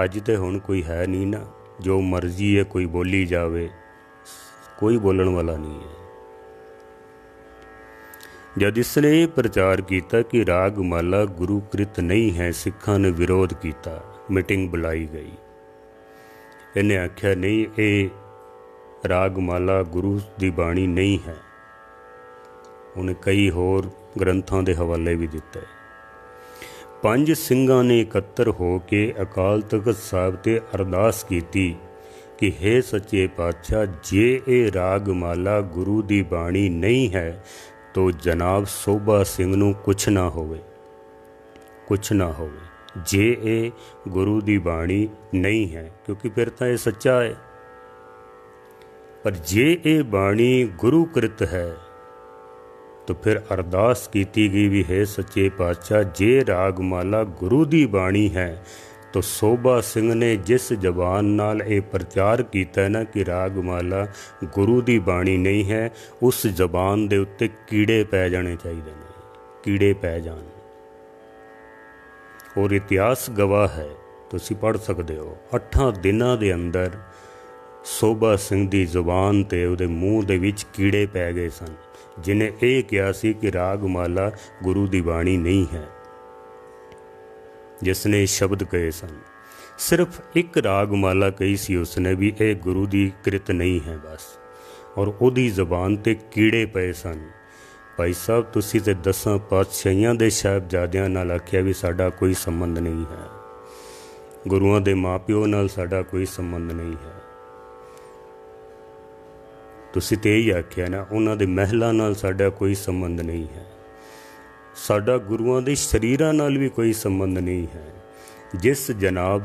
ਅੱਜ ਤੇ ਹੁਣ ਕੋਈ ਹੈ ਨਹੀਂ ਨਾ, ਜੋ ਮਰਜ਼ੀ ਹੈ ਕੋਈ ਬੋਲੀ ਜਾਵੇ, ਕੋਈ ਬੋਲਣ ਵਾਲਾ ਨਹੀਂ ਹੈ। ਜਦ ਇਸਨੇ ਇਹ ਪ੍ਰਚਾਰ ਕੀਤਾ ਕਿ ਰਾਗਮਾਲਾ ਗੁਰੂ ਕ੍ਰਿਤ ਨਹੀਂ ਹੈ, ਸਿੱਖਾਂ ਨੇ ਵਿਰੋਧ ਕੀਤਾ, ਮੀਟਿੰਗ ਬੁਲਾਈ ਗਈ। ਇਹਨੇ ਆਖਿਆ ਨਹੀਂ, ਇਹ ਰਾਗਮਾਲਾ ਗੁਰੂ ਦੀ ਬਾਣੀ ਨਹੀਂ ਹੈ। ਉਹਨੇ ਕਈ ਹੋਰ ਗ੍ਰੰਥਾਂ ਦੇ ਹਵਾਲੇ ਵੀ ਦਿੱਤੇ। 5 ਸਿੰਘਾਂ ਨੇ ਇਕੱਤਰ ਹੋ ਕੇ ਅਕਾਲ ਤਖਤ ਸਾਹਿਬ 'ਤੇ ਅਰਦਾਸ ਕੀਤੀ ਕਿ ਹੇ ਸੱਚੇ ਪਾਤਸ਼ਾਹ, ਜੇ ਇਹ ਰਾਗਮਾਲਾ ਗੁਰੂ ਦੀ ਬਾਣੀ ਨਹੀਂ ਹੈ ਤੋ ਜਨਾਬ ਸੋਭਾ ਸਿੰਘ ਨੂੰ ਕੁਛ ਨਾ ਹੋਵੇ, ਕੁਛ ਨਾ ਹੋਵੇ, ਜੇ ਇਹ ਗੁਰੂ ਦੀ ਬਾਣੀ ਨਹੀਂ ਹੈ, ਕਿਉਂਕਿ ਫਿਰ ਤਾਂ ਇਹ ਸੱਚਾ ਹੈ। ਪਰ ਜੇ ਇਹ ਬਾਣੀ ਗੁਰੂ ਕ੍ਰਿਤ ਹੈ ਤਾਂ ਫਿਰ ਅਰਦਾਸ ਕੀਤੀ ਗਈ ਵੀ ਹੈ ਸੱਚੇ ਪਾਤਸ਼ਾਹ, ਜੇ ਰਾਗਮਾਲਾ ਗੁਰੂ ਦੀ ਬਾਣੀ ਹੈ ਤਾਂ ਸੋਭਾ ਸਿੰਘ ਨੇ ਜਿਸ ਜ਼ਬਾਨ ਨਾਲ ਇਹ ਪ੍ਰਚਾਰ ਕੀਤਾ ਨਾ ਕਿ ਰਾਗਮਾਲਾ ਗੁਰੂ ਦੀ ਬਾਣੀ ਨਹੀਂ ਹੈ, ਉਸ ਜ਼ਬਾਨ ਦੇ ਉੱਤੇ ਕੀੜੇ ਪੈ ਜਾਣੇ ਚਾਹੀਦੇ ਨੇ, ਕੀੜੇ ਪੈ ਜਾਣ। और इतिहास गवाह है, तुसी पढ़ सकते हो। 8 दिनों के अंदर सोभा सिंह की जुबान ते उहदे मूँह दे विच कीड़े पै गए सन, जिन्हें यह कहा सी कि रागमाला गुरु की बाणी नहीं है, जिसने शब्द कहे सन। सिर्फ एक रागमाला कही सी उसने भी, यह गुरु की कृत नहीं है बस, और उहदी जुबान ते कीड़े पे सन। भाई साहब, तुसी ते 10 पातशाहियां दे साहिबजादियां नाल आखिया भी साडा कोई संबंध नहीं है, गुरुआं दे माँ प्यो नाल साडा कोई संबंध नहीं है। तुसी ते यही आखिया ना, उन्हां दे महलां नाल साडा कोई संबंध नहीं है, साडा गुरुआं दे शरीरां नाल भी कोई संबंध नहीं है। जिस जनाब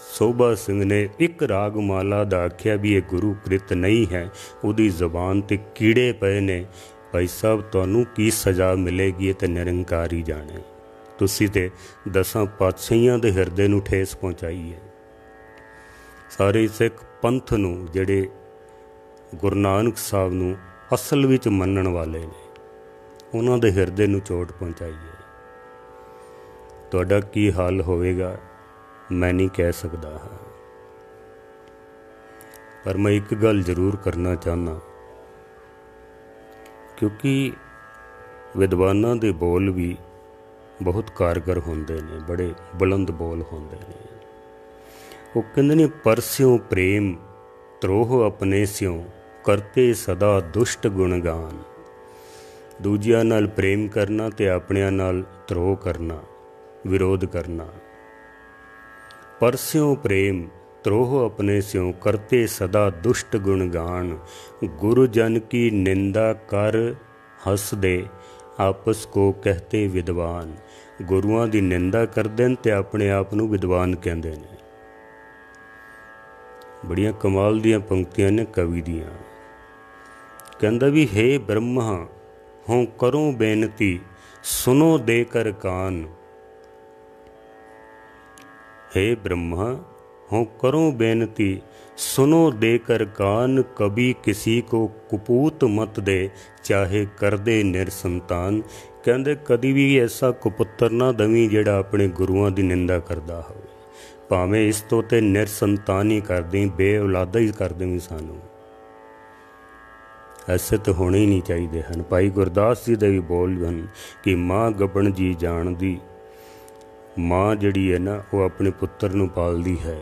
सोभा सिंह ने एक रागमाला दा आख्या भी ये गुरु कृत नहीं है, उहदी जुबान ते कीड़े पए ने। भाई साहब, तुहानूं की सज़ा मिलेगी ते निरंकार ही जाने। तुसी ते 10 पातशाहियां दे हिरदे नूं ठेस पहुँचाई है। सारे सिख पंथ नूं, जिहड़े गुरु नानक साहब नूं असल विच मनण वाले ने, उन्हां दे हिरदे नूं चोट पहुँचाई है। तुहाडा की हाल होवेगा मैं नहीं कह सकता हाँ, पर मैं एक गल जरूर करना चाहना, क्योंकि विद्वानां दे बोल भी बहुत कारगर होंदे ने, बड़े बुलंद बोल होंदे ने। वो कहंदे ने, परस्यों प्रेम त्रोह अपने स्यों, करते सदा दुष्ट गुणगान। दूजियां नाल प्रेम करना ते अपनियां नाल त्रोह करना, विरोध करना। परस्यों प्रेम त्रोह अपने स्यों, करते सदा दुष्ट गुणगान। गुरु जन की निंदा कर हंस दे, आपस को कहते विद्वान। गुरुआं दी निंदा करदे न ते अपने आप नूं विद्वान कहंदे ने। बड़ियां कमाल दियां पंक्तियां ने कवि दियां। कहंदा भी, हे ब्रह्मा हों करो बेनती, सुनो देकर कान। हे ब्रह्मा हों करो बेनती, सुनो देकर कान। कभी किसी को कुपूत मत दे, चाहे कर दे निरसंतान। कहंदे कदी भी ऐसा कुपुत्र ना दवी जिहड़ा अपने गुरुआं दी निंदा करदा होवे, भावें इस तो ते निरसंतान ही कर दें, बे औलादा ही कर दें सानू। ऐसे तो होने ही नहीं चाहिए हैं। भाई गुरदास जी दे भी बोल हन कि माँ गबन जी जानदी, माँ जिहड़ी है ना वो अपने पुत्र नूं पालदी है।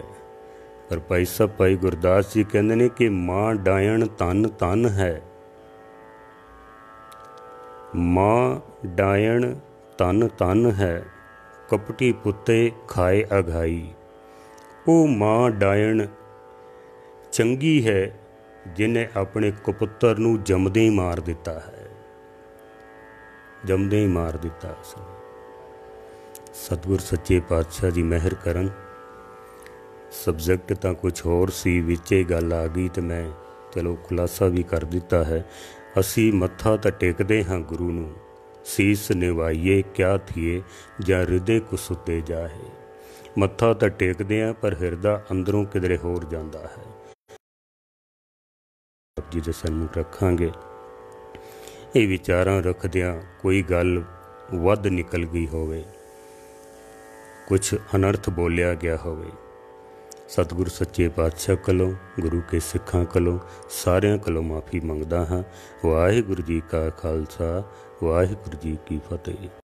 पर भाई साहब, भाई गुरदास जी कहंदे ने कि माँ डायण धन धन है, माँ डायण धन धन है, कपटी पुते खाए अघाई। वो माँ डायण चंगी है जिन्हें अपने कुपुत्र नूं जमदे ही मार दिता है, जमदे ही मार दिता उसने। सतगुर सच्चे पातशाह जी मेहर करन। सबजैक्ट तो कुछ होर सी, विचे गल आ गई तो मैं चलो खुलासा भी कर दिता है। असी मत्था तो टेकदे हाँ गुरु नूं, सीस निवाइए क्या थिए, जा हृदय कुसुते जाहे। मत्था तो टेकदे हाँ पर हिरदा अंदरों किधरे होर जांदा है। जी दे सन्मुख रखांगे। ये विचारां रखदियां कोई गल वध निकल गई होवे, कुछ अनर्थ बोलिया गया होवे, सतगुर सच्चे पातशाह कलों, गुरु के सिखां कलों, सारियां कलों माफ़ी मंगदा हाँ। वाहिगुरू जी का खालसा, वाहिगुरू जी की फतेह।